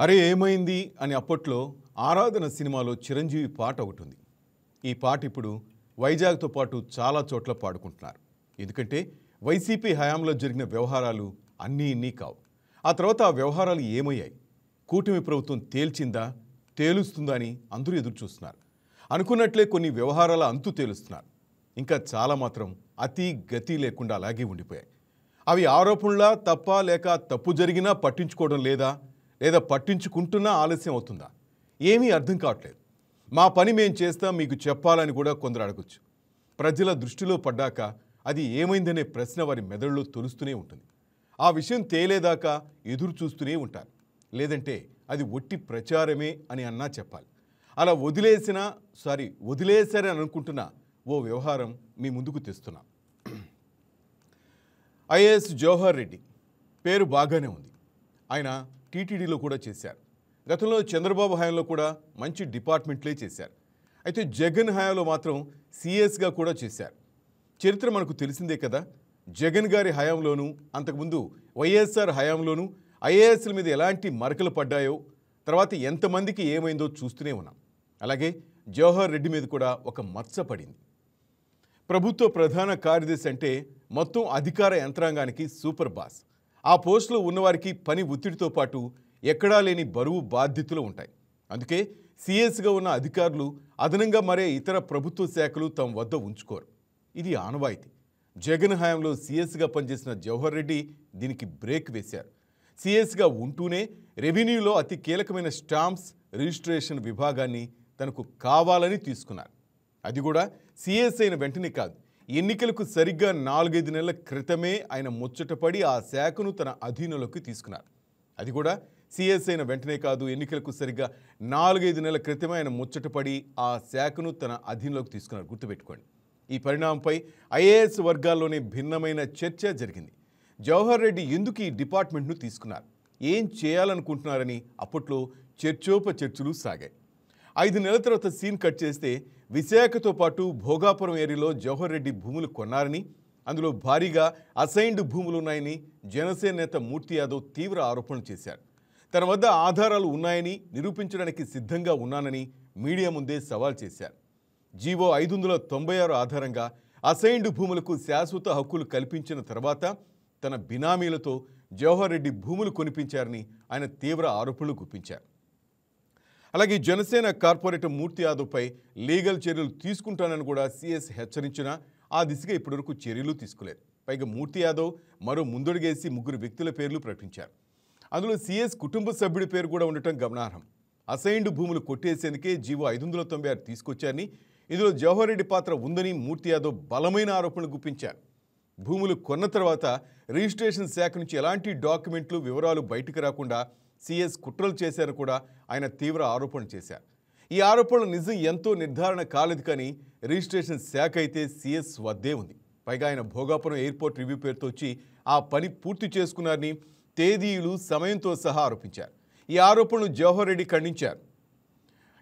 అరే ఏమైంది అని అప్పట్లో ఆరాధన సినిమాలో చిరంజీవి పాట ఒకటి ఉంది. ఈ పాట ఇప్పుడు వైజాగ్తో పాటు చాలా చోట్ల పాడుకుంటున్నారు. ఎందుకంటే వైసీపీ హయాంలో జరిగిన వ్యవహారాలు అన్నీ ఇన్ని కావు. ఆ తర్వాత ఆ వ్యవహారాలు ఏమయ్యాయి? కూటమి ప్రభుత్వం తేల్చిందా, తేలుస్తుందా అని అందరూ ఎదురు చూస్తున్నారు. అనుకున్నట్లే కొన్ని వ్యవహారాల అంతు తేలుస్తున్నారు. ఇంకా చాలా మాత్రం అతి గతి లేకుండా అలాగే ఉండిపోయాయి. అవి ఆరోపణలా తప్ప లేక తప్పు జరిగినా పట్టించుకోవడం లేదా పట్టించుకుంటున్నా ఆలస్యం అవుతుందా? ఏమీ అర్థం కావట్లేదు. మా పని మేం చేస్తాం మీకు చెప్పాలని కూడా కొందరు అడగొచ్చు. ప్రజల దృష్టిలో పడ్డాక అది ఏమైందనే ప్రశ్న వారి మెదడులో తొలుస్తూనే ఉంటుంది. ఆ విషయం తేలేదాకా ఎదురు చూస్తూనే ఉంటారు. లేదంటే అది ఒట్టి ప్రచారమే అని అన్నా చెప్పాలి. అలా వదిలేశారని అనుకుంటున్న ఓ వ్యవహారం మీ ముందుకు తెస్తున్నాం. ఐఏఎస్ జవహర్ రెడ్డి పేరు బాగానే ఉంది. ఆయన టీటీడీలో కూడా చేశారు. గతంలో చంద్రబాబు హయాంలో కూడా మంచి డిపార్ట్మెంట్లే చేశారు. అయితే జగన్ హయాంలో మాత్రం సిఎస్గా కూడా చేశారు. చరిత్ర మనకు తెలిసిందే కదా. జగన్ గారి హయాంలోనూ అంతకుముందు వైఎస్ఆర్ హయాంలోనూ ఐఏఎస్ల మీద ఎలాంటి మరకలు పడ్డాయో, తర్వాత ఎంతమందికి ఏమైందో చూస్తూనే ఉన్నాం. అలాగే జవహర్ రెడ్డి మీద కూడా ఒక మచ్చ పడింది. ప్రభుత్వ ప్రధాన కార్యదర్శి అంటే మొత్తం అధికార యంత్రాంగానికి సూపర్ బాస్. ఆ పోస్టులో ఉన్నవారికి పని ఒత్తిడితో పాటు ఎక్కడా లేని బరువు బాధ్యతలు ఉంటాయి. అందుకే సిఎస్గా ఉన్న అధికారులు అదనంగా మరే ఇతర ప్రభుత్వ శాఖలు తమ వద్ద ఉంచుకోరు. ఇది ఆనవాయితీ. జగన్ హయాంలో సిఎస్గా పనిచేసిన జవహర్ రెడ్డి దీనికి బ్రేక్ వేశారు. సిఎస్గా ఉంటూనే రెవెన్యూలో అతి కీలకమైన స్టాంప్స్ రిజిస్ట్రేషన్ విభాగాన్ని తనకు కావాలని తీసుకున్నారు. అది కూడా సిఎస్ అయిన వెంటనే కాదు, ఎన్నికలకు సరిగ్గా 4-5 నెలల క్రితమే ఆయన ముచ్చటపడి ఆ శాఖను తన అధీనంలోకి తీసుకున్నారు. అది కూడా సిఎస్ అయిన వెంటనే కాదు, ఎన్నికలకు సరిగ్గా 4-5 నెలల క్రితమే ఆయన ముచ్చటపడి ఆ శాఖను తన అధీనంలోకి తీసుకున్నారు. గుర్తుపెట్టుకోండి. ఈ పరిణామంపై ఐఏఎస్ వర్గాల్లోనే భిన్నమైన చర్చ జరిగింది. జవహర్ రెడ్డి ఎందుకు ఈ డిపార్ట్మెంట్ను తీసుకున్నారు, ఏం చేయాలనుకుంటున్నారని అప్పట్లో చర్చోపచర్చలు సాగాయి. 5 నెలల తర్వాత సీన్ కట్ చేస్తే విశాఖతో పాటు భోగాపురం ఏరియాలో జవహర్ రెడ్డి భూములు కొన్నారని, అందులో భారీగా అసైన్డ్ భూములు ఉన్నాయని జనసేన నేత మూర్తి యాదవ్ తీవ్ర ఆరోపణలు చేశారు. తన వద్ద ఆధారాలు ఉన్నాయని నిరూపించడానికి సిద్ధంగా ఉన్నానని మీడియా ముందే సవాల్ చేశారు. జీవో 596 ఆధారంగా అసైన్డ్ భూములకు శాశ్వత హక్కులు కల్పించిన తర్వాత తన బినామీలతో జవహర్ రెడ్డి భూములు కొనిపించారని ఆయన తీవ్ర ఆరోపణలు గుప్పించారు. అలాగే జనసేన కార్పొరేటర్ మూర్తి యాదవ్పై లీగల్ చర్యలు తీసుకుంటానని కూడా సిఎస్ హెచ్చరించినా ఆ దిశగా ఇప్పటివరకు చర్యలు తీసుకోలేదు. పైగా మూర్తి యాదవ్ మరో ముందడుగేసి 3 వ్యక్తుల పేర్లు ప్రకటించారు. అందులో సిఎస్ కుటుంబ సభ్యుడి పేరు కూడా ఉండటం గమనార్హం. అసైన్డ్ భూములు కొట్టేసేందుకే జీవో 596 తీసుకొచ్చారని, ఇందులో జవహర్ రెడ్డి పాత్ర ఉందని మూర్తి యాదవ్ బలమైన ఆరోపణలు గుప్పించారు. భూములు కొన్న తర్వాత రిజిస్ట్రేషన్ శాఖ నుంచి ఎలాంటి డాక్యుమెంట్లు వివరాలు బయటకు రాకుండా సిఎస్ కుట్రలు చేశారని కూడా ఆయన తీవ్ర ఆరోపణలు చేశారు. ఈ ఆరోపణల నిజం ఎంతో నిర్ధారణ కాలేదు, కానీ రిజిస్ట్రేషన్ శాఖ అయితే సిఎస్ వద్దే ఉంది. పైగా ఆయన భోగాపురం ఎయిర్పోర్ట్ రివ్యూ పేరుతో వచ్చి ఆ పని పూర్తి చేసుకున్నారని తేదీలు సమయంతో సహా ఆరోపించారు. ఈ ఆరోపణలు జవహర్ రెడ్డి ఖండించారు.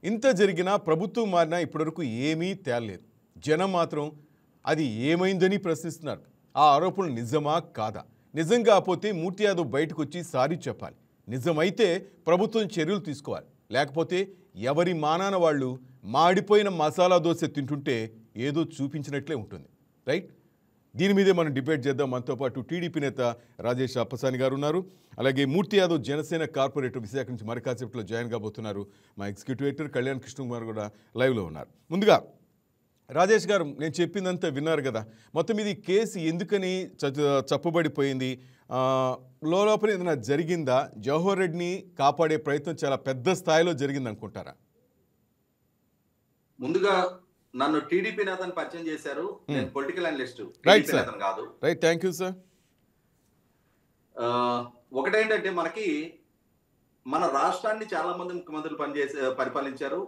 ఇంత జరిగినా ప్రభుత్వం మారినా ఇప్పటివరకు ఏమీ తేలలేదు. జనం మాత్రం అది ఏమైందని ప్రశ్నిస్తున్నారు. ఆ ఆరోపణలు నిజమా కాదా? నిజం కాకపోతే మూర్తి యాదవ్ బయటకు వచ్చి సారీ చెప్పాలి. నిజమైతే ప్రభుత్వం చర్యలు తీసుకోవాలి. లేకపోతే ఎవరి మానాన వాళ్ళు మాడిపోయిన మసాలా దోశ తింటుంటే ఏదో చూపించినట్లే ఉంటుంది. రైట్? దీని మీదే మనం డిబేట్ చేద్దాం. మనతో పాటు టీడీపీ నేత రాజేష్ అప్పసాని గారు ఉన్నారు. అలాగే మూర్తి యాదవ్ జనసేన కార్పొరేటర్ విశాఖ నుంచి మరి కాసేపట్లో జాయిన్ కాబోతున్నారు. మా ఎగ్జిక్యూటివ్ ఎడిటర్ కళ్యాణ్ కృష్ణకుమార్ కూడా లైవ్లో ఉన్నారు. ముందుగా రాజేష్ గారు, నేను చెప్పిందంతా విన్నారు కదా. మొత్తం ఇది కేసు ఎందుకని చప్పబడిపోయింది? లోపల ఏదైనా జరిగిందా? జవహర్ రెడ్డిని కాపాడే ప్రయత్నం చాలా పెద్ద స్థాయిలో జరిగింది అనుకుంటారా? ముందుగా నన్ను టీడీపీ నేతను పరిచయం చేశారు. నేను పొలిటికల్ అనలిస్ట్, రైట్ సార్. కాదు. Right, thank you sir. ఒకటేంటంటే మనకి మన రాష్ట్రాన్ని చాలా మంది ముఖ్యమంత్రులు పరిపాలించారు.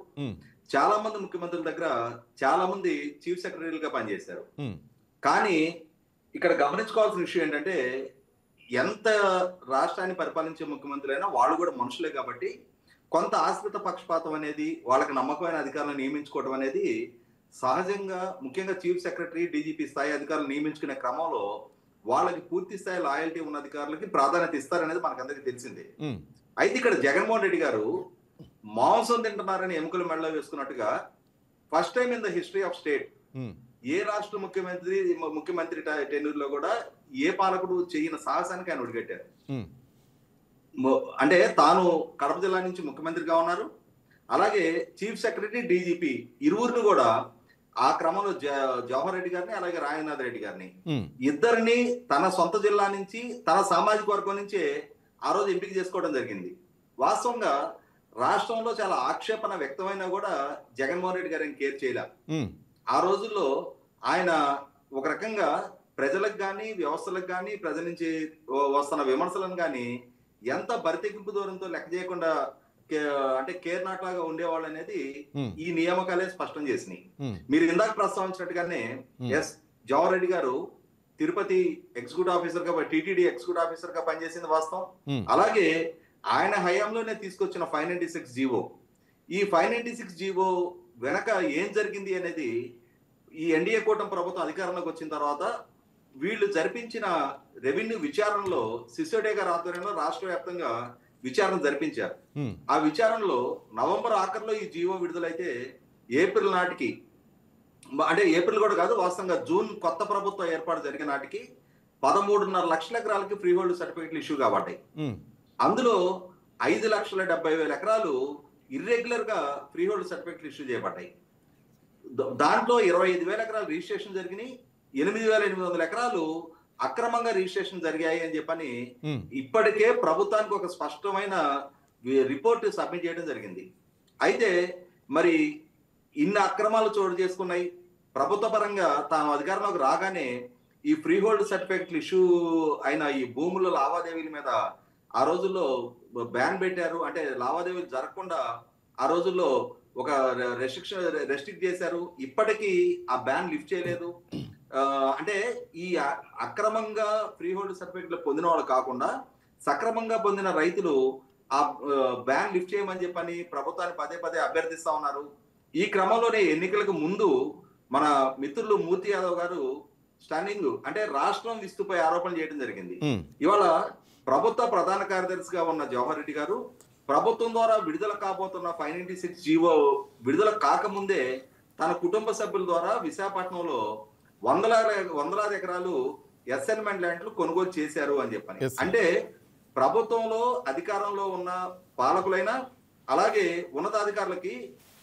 చాలా మంది ముఖ్యమంత్రుల దగ్గర చాలా మంది చీఫ్ సెక్రటరీలుగా పనిచేశారు. కానీ ఇక్కడ గమనించుకోవాల్సిన విషయం ఏంటంటే, ఎంత రాష్ట్రాన్ని పరిపాలించే ముఖ్యమంత్రులైనా వాళ్ళు కూడా మనుషులే కాబట్టి కొంత ఆశ్రిత పక్షపాతం అనేది, వాళ్ళకి నమ్మకమైన అధికారులను నియమించుకోవడం అనేది సహజంగా, ముఖ్యంగా చీఫ్ సెక్రటరీ, డీజీపీ స్థాయి అధికారులు నియమించుకునే క్రమంలో వాళ్ళకి పూర్తి స్థాయి లాయల్టీ ఉన్న అధికారులకి ప్రాధాన్యత ఇస్తారనేది మనకందరికీ తెలిసిందే. అయితే ఇక్కడ జగన్మోహన్ రెడ్డి గారు మాంసం తింటున్నారని ఎముకలు మెడలో వేసుకున్నట్టుగా first time in the history of state ఏ రాష్ట్ర ముఖ్యమంత్రి టెన్యూర్ లో కూడా ఏ పాలకుడు చేయని సాహసానికి ఆయన ఒడిగట్టారు. అంటే తాను కడప జిల్లా నుంచి ముఖ్యమంత్రిగా ఉన్నారు, అలాగే చీఫ్ సెక్రటరీ డీజీపీ ఇరువురిని కూడా ఆ క్రమంలో జవహర్ రెడ్డి గారిని అలాగే రాజనాథ్ రెడ్డి గారిని ఇద్దరిని తన సొంత జిల్లా నుంచి తన సామాజిక వర్గం నుంచే ఆ రోజు ఎంపిక చేసుకోవడం జరిగింది. వాస్తవంగా రాష్ట్రంలో చాలా ఆక్షేపణ వ్యక్తమైనా కూడా జగన్మోహన్ రెడ్డి గారిని కేర్ చేయలే. ఆ రోజుల్లో ఆయన ఒక రకంగా ప్రజలకు కానీ వ్యవస్థలకు కానీ ప్రజల నుంచి వస్తున్న విమర్శలను కానీ ఎంత బరితెగింపు దూరంతో లెక్క చేయకుండా అంటే కేర్ నాట్ లాగా ఉండేవాళ్ళు అనేది ఈ నియామకాలే స్పష్టం చేసినాయి. మీరు ఇందాక ప్రస్తావించినట్టుగానే ఎస్ జవహర్ రెడ్డి గారు తిరుపతి ఎగ్జిక్యూటివ్ ఆఫీసర్ గా టీటీడీ ఎగ్జిక్యూటివ్ ఆఫీసర్ గా పనిచేసింది వాస్తవం. అలాగే ఆయన హయాంలోనే తీసుకొచ్చిన 596 జీవో, ఈ 596 జీవో వెనక ఏం జరిగింది అనేది ఈ ఎన్డీఏ కూటమి ప్రభుత్వం అధికారంలోకి వచ్చిన తర్వాత వీళ్ళు జరిపించిన రెవెన్యూ విచారణలో సిసోడియా గారి ఆధ్వర్యంలో రాష్ట్ర వ్యాప్తంగా విచారణ జరిపించారు. ఆ విచారణలో నవంబర్ ఆఖరిలో ఈ జీవో విడుదలైతే ఏప్రిల్ నాటికి, అంటే ఏప్రిల్ కూడా కాదు వాస్తవంగా జూన్ కొత్త ప్రభుత్వం ఏర్పాటు జరిగిన నాటికి 13.5 లక్షల ఎకరాలకి ఫ్రీ హోల్డ్ సర్టిఫికెట్లు ఇష్యూ కాబట్టాయి. అందులో 5,70,000 ఎకరాలు ఇర్రెగ్యులర్ గా ఫ్రీ హోల్డ్ సర్టిఫికెట్లు ఇష్యూ చేయబడ్డాయి. దాంట్లో 25,000 ఎకరాలు రిజిస్ట్రేషన్ జరిగినాయి, 8,800 ఎకరాలు అక్రమంగా రిజిస్ట్రేషన్ జరిగాయి అని చెప్పని ఇప్పటికే ప్రభుత్వానికి ఒక స్పష్టమైన రిపోర్ట్ సబ్మిట్ చేయడం జరిగింది. అయితే మరి ఇన్ని అక్రమాలు చోటు చేసుకున్నాయి. ప్రభుత్వ పరంగా తాను అధికారంలోకి రాగానే ఈ ఫ్రీ హోల్డ్ సర్టిఫికెట్లు ఇష్యూ అయిన ఈ భూముల లావాదేవీల మీద ఆ రోజుల్లో బ్యాన్ పెట్టారు. అంటే లావాదేవీలు జరగకుండా ఆ రోజుల్లో ఒక రెస్ట్రిక్ట్ చేశారు. ఇప్పటికీ ఆ బ్యాన్ లిఫ్ట్ చేయలేదు. అంటే ఈ అక్రమంగా ఫ్రీ హోల్డ్ సర్టిఫికెట్లు పొందిన వాళ్ళు కాకుండా సక్రమంగా పొందిన రైతులు ఆ బ్యాన్ లిఫ్ట్ చేయమని చెప్పని ప్రభుత్వాన్ని పదే పదే అభ్యర్థిస్తా ఉన్నారు. ఈ క్రమంలోనే ఎన్నికలకు ముందు మన మిత్రులు మూర్తి యాదవ్ గారు స్టన్నింగ్ అంటే రాష్ట్రం విస్తుపై ఆరోపణలు చేయడం జరిగింది. ఇవాళ ప్రభుత్వ ప్రధాన కార్యదర్శిగా ఉన్న జవహర్ రెడ్డి గారు ప్రభుత్వం ద్వారా విడుదల కాబోతున్న 596 జీవో విడుదల కాకముందే తన కుటుంబ సభ్యుల ద్వారా విశాఖపట్నంలో వందలాది ఎకరాలు అసైన్మెంట్ ల్యాండ్లు కొనుగోలు చేశారు అని చెప్పని. అంటే ప్రభుత్వంలో అధికారంలో ఉన్న పాలకులైనా అలాగే ఉన్నతాధికారులకి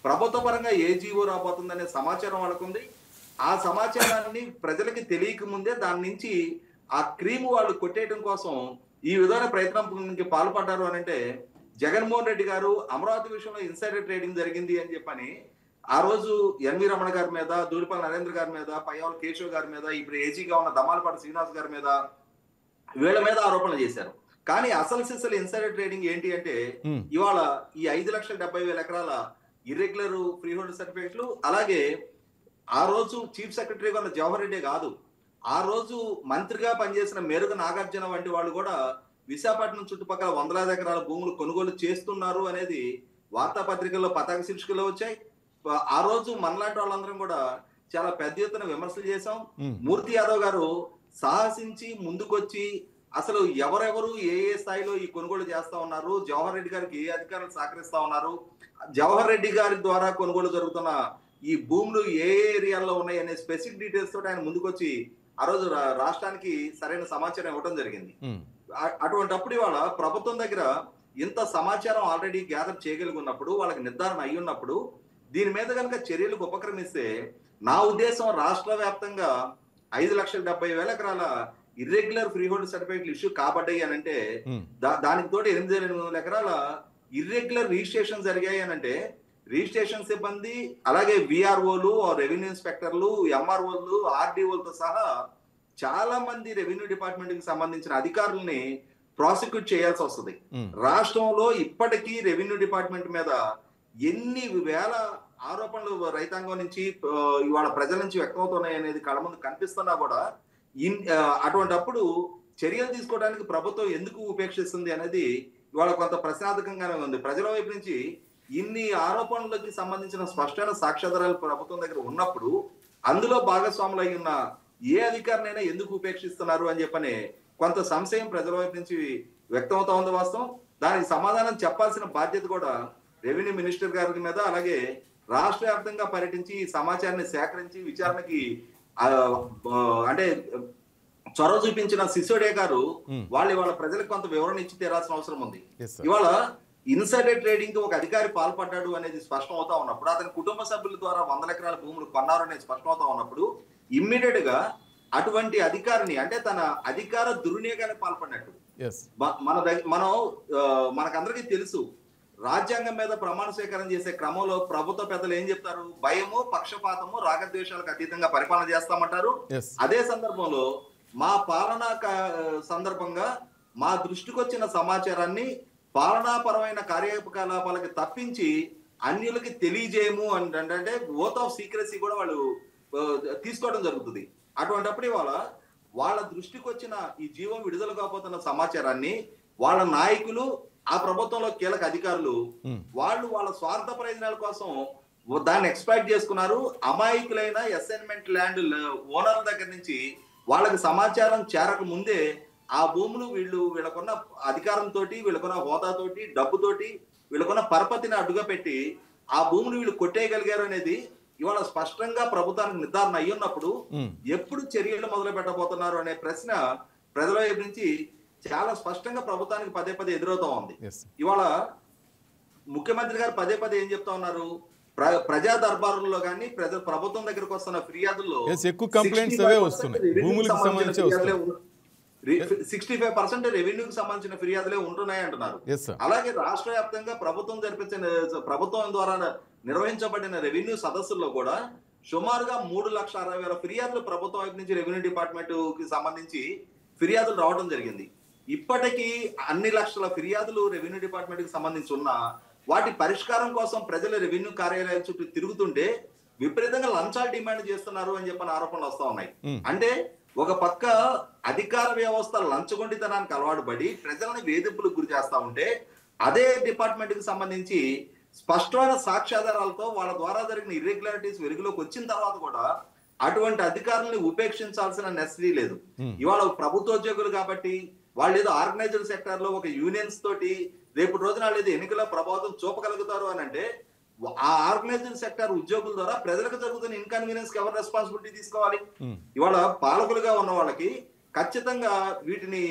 ప్రభుత్వ పరంగా ఏ జీవో రాబోతుందనే సమాచారం వాళ్ళకుంది. ఆ సమాచారాన్ని ప్రజలకి తెలియక ముందే దాని నుంచి ఆ క్రీమ్ వాళ్ళు కొట్టేయడం కోసం ఈ విధమైన ప్రయత్నానికి పాల్పడ్డారు అని అంటే జగన్మోహన్ రెడ్డి గారు అమరావతి విషయంలో ఇన్సైడర్ ట్రేడింగ్ జరిగింది అని చెప్పని ఆ రోజు ఎన్వి రమణ గారి మీద, దూలిపల్లి నరేంద్ర గారి మీద, పయ్యావుల కేశవ్ గారి మీద, ఇప్పుడు ఏజీగా ఉన్న దమాలపాటి శ్రీనివాస్ గారి మీద వీళ్ళ మీద ఆరోపణలు చేశారు. కానీ అసలు సిసలు ఇన్సైడర్ ట్రేడింగ్ ఏంటి అంటే ఇవాళ ఈ 5,70,000 ఎకరాల ఇర్రెగ్యులర్ ఫ్రీ హోల్డ్ సర్టిఫికెట్లు, అలాగే ఆ రోజు చీఫ్ సెక్రటరీగా ఉన్న జవహర్ రెడ్డి కాదు, ఆ రోజు మంత్రిగా పనిచేసిన మేరుగ నాగార్జున వంటి వాళ్ళు కూడా విశాఖపట్నం చుట్టుపక్కల వందలాది ఎకరాల భూములు కొనుగోలు చేస్తున్నారు అనేది వార్తాపత్రికల్లో పతాక శీర్షికలో వచ్చాయి. ఆ రోజు మనలాంటి వాళ్ళందరం కూడా చాలా పెద్ద ఎత్తున విమర్శలు చేశాం. మూర్తి యాదవ్ గారు సాహసించి ముందుకొచ్చి అసలు ఎవరెవరు ఏ ఏ స్థాయిలో ఈ కొనుగోలు చేస్తా ఉన్నారు, జవహర్ రెడ్డి గారికి ఏ అధికారులు సహకరిస్తా ఉన్నారు, జవహర్ రెడ్డి గారి ద్వారా కొనుగోలు జరుగుతున్న ఈ భూములు ఏ ఏరియాల్లో ఉన్నాయి అనే స్పెసిఫిక్ డీటెయిల్స్ తోటి ఆయన ముందుకొచ్చి ఆ రోజు రాష్ట్రానికి సరైన సమాచారం ఇవ్వడం జరిగింది. అటువంటిప్పుడు ఇవాళ ప్రభుత్వం దగ్గర ఇంత సమాచారం ఆల్రెడీ గ్యాదర్ చేయగలిగినప్పుడు, వాళ్ళకి నిర్ధారణ అయి ఉన్నప్పుడు దీని మీద కనుక చర్యలకు ఉపక్రమిస్తే నా ఉద్దేశం రాష్ట్ర వ్యాప్తంగా 5,70,000 ఎకరాల ఇర్రెగ్యులర్ ఫ్రీ హోల్డ్ సర్టిఫికెట్లు ఇష్యూ కాబడ్డాయి అని అంటే దానికి తోటి 8,800 ఎకరాల ఇర్రెగ్యులర్ రిజిస్ట్రేషన్ జరిగాయి అని అంటే రిజిస్ట్రేషన్ సిబ్బంది అలాగే విఆర్ఓలు, రెవెన్యూ ఇన్స్పెక్టర్లు, ఎంఆర్ఓలు, ఆర్డీఓలతో సహా చాలా మంది రెవెన్యూ డిపార్ట్మెంట్ కి సంబంధించిన అధికారుల్ని ప్రాసిక్యూట్ చేయాల్సి వస్తుంది. రాష్ట్రంలో ఇప్పటికీ రెవెన్యూ డిపార్ట్మెంట్ మీద ఎన్ని వేల ఆరోపణలు రైతాంగం నుంచి ఇవాళ ప్రజల నుంచి వ్యక్తమవుతున్నాయి అనేది కళ్ళ ముందు కనిపిస్తున్నా కూడా అటువంటిప్పుడు చర్యలు తీసుకోవడానికి ప్రభుత్వం ఎందుకు ఉపేక్షిస్తుంది అనేది ఇవాళ కొంత ప్రశ్నార్థకంగానే ఉంది. ప్రజల వైపు నుంచి ఇన్ని ఆరోపణలకి సంబంధించిన స్పష్టమైన సాక్ష్యాధారాలు ప్రభుత్వం దగ్గర ఉన్నప్పుడు అందులో భాగస్వాములు అయి ఉన్న ఏ అధికారినైనా ఎందుకు ఉపేక్షిస్తున్నారు అని చెప్పని కొంత సంశయం ప్రజల వైపు నుంచి వ్యక్తం అవుతా ఉంది. వాస్తవం, దానికి సమాధానం చెప్పాల్సిన బాధ్యత కూడా రెవెన్యూ మినిస్టర్ గారి మీద, అలాగే రాష్ట్ర వ్యాప్తంగా పర్యటించి ఈ సమాచారాన్ని సేకరించి విచారణకి అంటే చొరవ చూపించిన సిసోడియా గారు వాళ్ళ ప్రజలకు కొంత వివరణ ఇచ్చి తీరాల్సిన అవసరం ఉంది. ఇవాళ ఇన్సైడర్ ట్రేడింగ్ కి ఒక అధికారి పాల్పడ్డాడు అనేది స్పష్టం అవుతా ఉన్నప్పుడు, అతని కుటుంబ సభ్యుల ద్వారా 100 ఎకరాల భూములు కొన్నారు అనేది స్పష్టం అవుతా ఉన్నప్పుడు, ఇమ్మీడియట్ గా అటువంటి అధికారిని, అంటే తన అధికార దుర్వినియోగానికి పాల్పడినట్టు మనం మనకందరికీ తెలుసు. రాజ్యాంగం మీద ప్రమాణ స్వీకారం చేసే క్రమంలో ప్రభుత్వ పెద్దలు ఏం చెప్తారు? భయము, పక్షపాతము, రాగద్వేషాలకు అతీతంగా పరిపాలన చేస్తామంటారు. అదే సందర్భంలో మా పాలనా సందర్భంగా మా దృష్టికి వచ్చిన సమాచారాన్ని పాలనాపరమైన కార్యకలాపాలకి తప్పించి అన్యులకి తెలియజేయము అంటే ఓత్ ఆఫ్ సీక్రెసీ కూడా వాళ్ళు తీసుకోవడం జరుగుతుంది. అటువంటిప్పుడు వాళ్ళ దృష్టికి వచ్చిన ఈ జీవం విడుదల కాబోతున్న సమాచారాన్ని వాళ్ళ నాయకులు, ఆ ప్రభుత్వంలో కీలక అధికారులు వాళ్ళ స్వార్థ ప్రయోజనాల కోసం దాన్ని ఎక్స్పెక్ట్ చేసుకున్నారు. అమాయకులైన అసైన్మెంట్ ల్యాండ్ ఓనర్ల దగ్గర నుంచి వాళ్ళకి సమాచారం చేరక ముందే ఆ భూములు వీళ్ళకున్న అధికారంతో, వీళ్ళకున్న హోదాతోటి, డబ్బుతోటి, వీళ్ళకున్న పరపతిని అడ్డుగా పెట్టి ఆ భూములు వీళ్ళు కొట్టేయగలిగారు అనేది ఇవాళ స్పష్టంగా ప్రభుత్వానికి నిర్ధారణ అయ్యున్నప్పుడు ఎప్పుడు చర్యలు మొదలు పెట్టబోతున్నారు అనే ప్రశ్న ప్రజల వైపు నుంచి చాలా స్పష్టంగా ప్రభుత్వానికి పదే పదే ఎదురవుతా ఉంది. ఇవాళ ముఖ్యమంత్రి గారు పదే పదే ఏం చెప్తా ఉన్నారు? ప్రజా దర్బారుల్లో కానీ ప్రభుత్వం దగ్గరకు వస్తున్న ఫిర్యాదుల్లో 65% రెవెన్యూకి సంబంధించిన ఫిర్యాదులే ఉంటున్నాయి అంటున్నారు. అలాగే రాష్ట్ర వ్యాప్తంగా ప్రభుత్వం ద్వారా నిర్వహించబడిన రెవెన్యూ సదస్సుల్లో కూడా సుమారుగా 3,60,000 ఫిర్యాదులు ప్రభుత్వం వైపు నుంచి రెవెన్యూ డిపార్ట్మెంట్ కి సంబంధించి ఫిర్యాదులు రావడం జరిగింది. ఇప్పటికీ అన్ని లక్షల ఫిర్యాదులు రెవెన్యూ డిపార్ట్మెంట్ కి సంబంధించి ఉన్నా వాటి పరిష్కారం కోసం ప్రజల రెవెన్యూ కార్యాలయాల చుట్టూ తిరుగుతుంటే విపరీతంగా లంచాలు డిమాండ్ చేస్తున్నారు అని చెప్పిన ఆరోపణలు వస్తా ఉన్నాయి. అంటే ఒక పక్క అధికార వ్యవస్థ లంచగొండితనానికి అలవాటు పడి ప్రజలను వేధింపులకు గురి చేస్తా ఉంటే, అదే డిపార్ట్మెంట్ కి సంబంధించి స్పష్టమైన సాక్ష్యాధారాలతో వాళ్ళ ద్వారా జరిగిన ఇర్రెగ్యులారిటీస్ వెలుగులోకి వచ్చిన తర్వాత కూడా అటువంటి అధికారులను ఉపేక్షించాల్సిన నెసరీ లేదు. ఇవాళ ప్రభుత్వోద్యోగులు కాబట్టి వాళ్ళు ఏదో ఆర్గనైజ్డ్ సెక్టర్ లో ఒక యూనియన్స్ తోటి రేపు రోజున వాళ్ళు ఏదో ఎన్నికల ప్రభావం చూపగలుగుతారు అని అంటే, ఆ ఆర్గనైజ్డ్ సెక్టర్ ఉద్యోగుల ద్వారా ప్రజలకు జరుగుతున్న ఇన్కన్వీనియన్స్ కి ఎవరు రెస్పాన్సిబిలిటీ తీసుకోవాలి? ఇవాళ పాలకులుగా ఉన్న వాళ్ళకి ఖచ్చితంగా వీటిని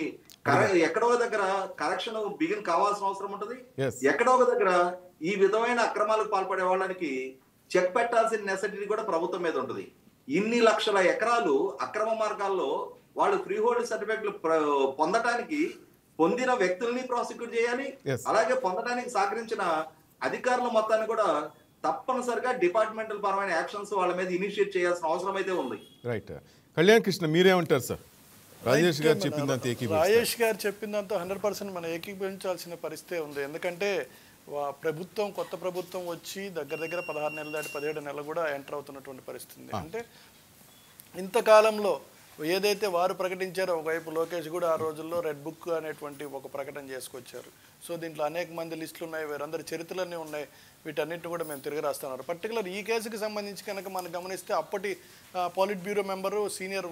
ఎక్కడో దగ్గర కరెక్షన్ బిగిన్ కావాల్సిన అవసరం ఉంటుంది. ఎక్కడో ఒక దగ్గర ఈ విధమైన అక్రమాలకు పాల్పడే వాళ్ళకి చెక్ పెట్టాల్సిన నెసెసిటీ కూడా ప్రభుత్వం మీద ఉంటుంది. ఇన్ని లక్షల ఎకరాలు అక్రమ మార్గాల్లో వాళ్ళు ఫ్రీ హోల్డ్ సర్టిఫికెట్లు పొందటానికి పొందిన వ్యక్తుల్ని ప్రాసిక్యూట్ చేయాలి. అలాగే పొందడానికి సహకరించిన అధికారుల మొత్తాన్ని కూడా తప్పనిసరిగా డిపార్ట్మెంటల్ పరమైన యాక్షన్స్ వాళ్ళ మీద ఇనిషియేట్ చేయాల్సిన అవసరం అయితే ఉంది. రైట్. కళ్యాణ్ కృష్ణ, మీరేమంటారు సార్? రాజేష్ గారు చెప్పిందంతా 100% మనం ఏకీభవించాల్సిన పరిస్థితి ఉంది. ఎందుకంటే కొత్త ప్రభుత్వం వచ్చి దగ్గర 16 నెలలు దాటి 17 నెలలు కూడా ఎంటర్ అవుతున్నటువంటి పరిస్థితి. అంటే ఇంతకాలంలో ఏదైతే వారు ప్రకటించారో, ఒకవైపు లోకేష్ కూడా ఆ రోజుల్లో రెడ్ బుక్ అనేటువంటి ఒక ప్రకటన చేసుకొచ్చారు. సో దీంట్లో అనేక మంది లిస్టులు ఉన్నాయి, వీరందరి చరిత్రలన్నీ ఉన్నాయి, వీటన్నిటిని కూడా మేము తిరిగి రాస్తున్నారు. పర్టికులర్ ఈ కేసుకి సంబంధించి కనుక మనం గమనిస్తే అప్పటి పాలిట్ బ్యూరో మెంబరు సీనియర్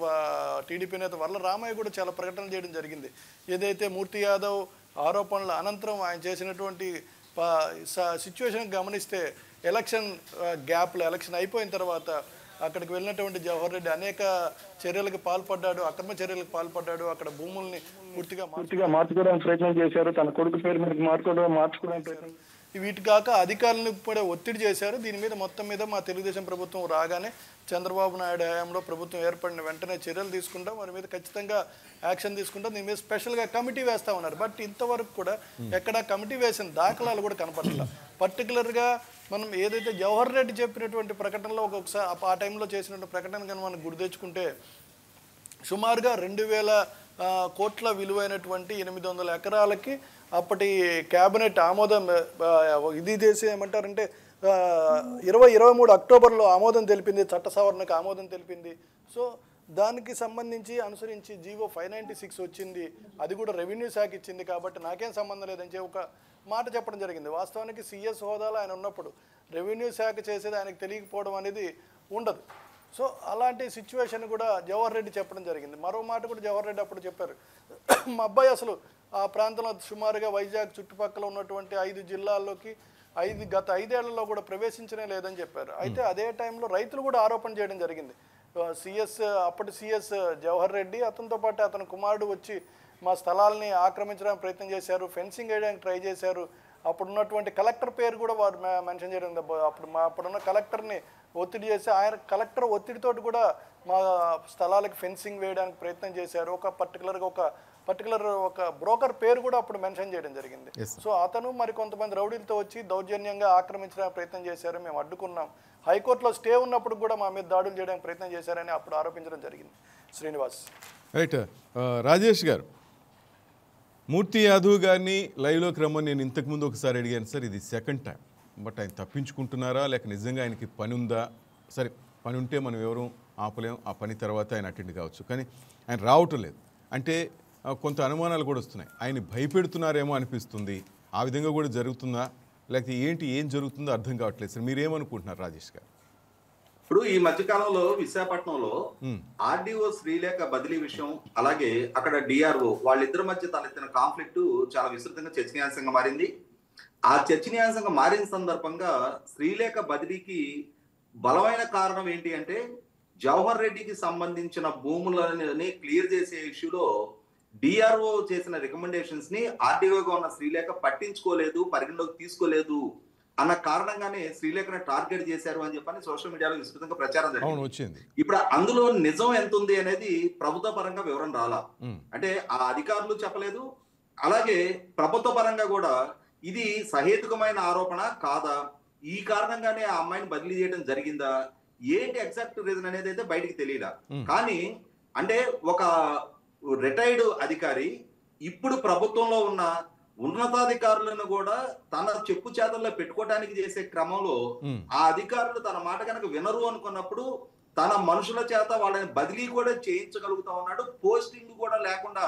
టీడీపీ నేత వర్ల రామయ్య కూడా చాలా ప్రకటనలు చేయడం జరిగింది. ఏదైతే మూర్తి యాదవ్ ఆరోపణల అనంతరం ఆయన చేసినటువంటి సిచ్యువేషన్ గమనిస్తే ఎలక్షన్ గ్యాప్లో ఎలక్షన్ అయిపోయిన తర్వాత అక్కడికి వెళ్ళినటువంటి జవహర్ రెడ్డి అనేక చర్యలకు పాల్పడ్డాడు, అక్రమ చర్యలకు పాల్పడ్డాడు. అక్కడ భూముల్ని పూర్తిగా మార్చుకోవడానికి ప్రయత్నం చేశారు, తన కొడుకు పేరు మీద మార్చుకోవడానికి ప్రయత్నం. వీటి కాక అధికారులను కూడా ఒత్తిడి చేశారు. దీని మీద మొత్తం మీద మా తెలుగుదేశం ప్రభుత్వం రాగానే చంద్రబాబు నాయుడు హయాంలో ప్రభుత్వం ఏర్పడిన వెంటనే చర్యలు తీసుకుంటాం, వారి మీద ఖచ్చితంగా యాక్షన్ తీసుకుంటాం, దీని మీద స్పెషల్గా కమిటీ వేస్తా ఉన్నారు. బట్ ఇంతవరకు కూడా ఎక్కడ కమిటీ వేసిన దాఖలాలు కూడా కనపడట్లా. పర్టికులర్గా మనం ఏదైతే జవహర్ రెడ్డి చెప్పినటువంటి ప్రకటనలో ఒక్కొక్కసారి ఆ టైంలో చేసినటువంటి ప్రకటన కానీ మనం గుర్తు తెచ్చుకుంటే సుమారుగా 2,000 కోట్ల విలువైనటువంటి 800 ఎకరాలకి అప్పటి క్యాబినెట్ ఆమోదం ఇది చేసి ఏమంటారంటే 2023 అక్టోబర్లో ఆమోదం తెలిపింది, చట్ట సవరణకు ఆమోదం తెలిపింది. సో దానికి సంబంధించి అనుసరించి జీవో 596 వచ్చింది, అది కూడా రెవెన్యూ శాఖ ఇచ్చింది. కాబట్టి నాకేం సంబంధం లేదని చెప్పి ఒక మాట చెప్పడం జరిగింది. వాస్తవానికి సిఎస్ హోదాలో ఆయన ఉన్నప్పుడు రెవెన్యూ శాఖ చేసేది ఆయనకు తెలియకపోవడం అనేది ఉండదు. సో అలాంటి సిచ్యువేషన్ కూడా జవహర్ రెడ్డి చెప్పడం జరిగింది. మరో మాట కూడా జవహర్ రెడ్డి అప్పుడు చెప్పారు, మా అబ్బాయి అసలు ఆ ప్రాంతంలో సుమారుగా వైజాగ్ చుట్టుపక్కల ఉన్నటువంటి 5 జిల్లాల్లోకి గత 5 ఏళ్లలో కూడా ప్రవేశించనే లేదని చెప్పారు. అయితే అదే టైంలో రైతులు కూడా ఆరోపణ చేయడం జరిగింది. అప్పటి సిఎస్ జవహర్ రెడ్డి అతనితో పాటు అతని కుమారుడు వచ్చి మా స్థలాల్ని ఆక్రమించడానికి ప్రయత్నం చేశారు, ఫెన్సింగ్ వేయడానికి ట్రై చేశారు. అప్పుడున్నటువంటి కలెక్టర్ పేరు కూడా వారు మెన్షన్ చేయడం, అప్పుడున్న కలెక్టర్ని ఒత్తిడి చేసి ఆయన కలెక్టర్ ఒత్తిడితోటి కూడా మా స్థలాలకు ఫెన్సింగ్ వేయడానికి ప్రయత్నం చేశారు. ఒక పర్టికులర్ బ్రోకర్ పేరు కూడా అప్పుడు మెన్షన్ చేయడం జరిగింది. సో అతను మరి కొంతమంది రౌడీలతో వచ్చి దౌర్జన్యంగా ఆక్రమించడానికి ప్రయత్నం చేశారు, మేము అడ్డుకున్నాం, హైకోర్టులో స్టే ఉన్నప్పుడు కూడా మా మీద దాడులు చేయడానికి ప్రయత్నం చేశారని అప్పుడు ఆరోపించడం జరిగింది. శ్రీనివాస్. రైట్. రాజేష్ గారు, మూర్తి యాదవ్ గారిని లైవ్లోకి రమ్మని నేను ఇంతకుముందు ఒకసారి అడిగాను సార్, ఇది సెకండ్ టైం. బట్ ఆయన తప్పించుకుంటున్నారా లేక నిజంగా ఆయనకి పని ఉందా? సరే, పని ఉంటే మనం ఎవరూ ఆపలేం, ఆ పని తర్వాత ఆయన అటెండ్ కావచ్చు, కానీ ఆయన రావటం లేదు అంటే కొంత అనుమానాలు కూడా వస్తున్నాయి. ఆయన భయపెడుతున్నారేమో అనిపిస్తుంది. ఆ విధంగా కూడా జరుగుతుందా లేకపోతే ఏం జరుగుతుందో అర్థం కావట్లేదు సార్. మీరేమనుకుంటున్నారు రాజేష్ గారు? ఇప్పుడు ఈ మధ్యకాలంలో విశాఖపట్నంలో ఆర్డీఓ శ్రీలేఖ బదిలీ విషయం, అలాగే అక్కడ డిఆర్ఓ వాళ్ళిద్దరి మధ్య తలెత్తిన కాన్ఫ్లిక్ట్ చాలా విస్తృతంగా చర్చనీయాంశంగా మారింది. ఆ చర్చనీయాంశంగా మారిన సందర్భంగా శ్రీలేఖ బదిలీకి బలమైన కారణం ఏంటి అంటే, జవహర్ రెడ్డికి సంబంధించిన భూములని క్లియర్ చేసే ఇష్యూలో డిఆర్ఓ చేసిన రికమెండేషన్స్ ని ఆర్డీఓగా ఉన్న శ్రీలేఖ పట్టించుకోలేదు, పరిగణలోకి తీసుకోలేదు అన్న కారణంగానే శ్రీలేఖను టార్గెట్ చేశారు అని చెప్పని సోషల్ మీడియాలో విస్తృతంగా ప్రచారం జరిగింది. ఇప్పుడు అందులో నిజం ఎంత ఉంది అనేది ప్రభుత్వ పరంగా వివరణ రాలా. అంటే ఆ అధికారులు చెప్పలేదు, అలాగే ప్రభుత్వ పరంగా కూడా ఇది సహేతుకమైన ఆరోపణ కాదా, ఈ కారణంగానే ఆ అమ్మాయిని బదిలీ చేయడం జరిగిందా, ఏంటి ఎగ్జాక్ట్ రీజన్ అనేది అయితే బయటికి తెలియదా. కానీ అంటే ఒక రిటైర్డ్ అధికారి ఇప్పుడు ప్రభుత్వంలో ఉన్న ఉన్నతాధికారులను కూడా తన చెప్పు చేతల్లో పెట్టుకోవడానికి చేసే క్రమంలో ఆ అధికారులు తన మాట కనుక వినరు అనుకున్నప్పుడు తన మనుషుల చేత వాళ్ళని బదిలీ కూడా చేయించగలుగుతా ఉన్నాడు, పోస్టింగ్ కూడా లేకుండా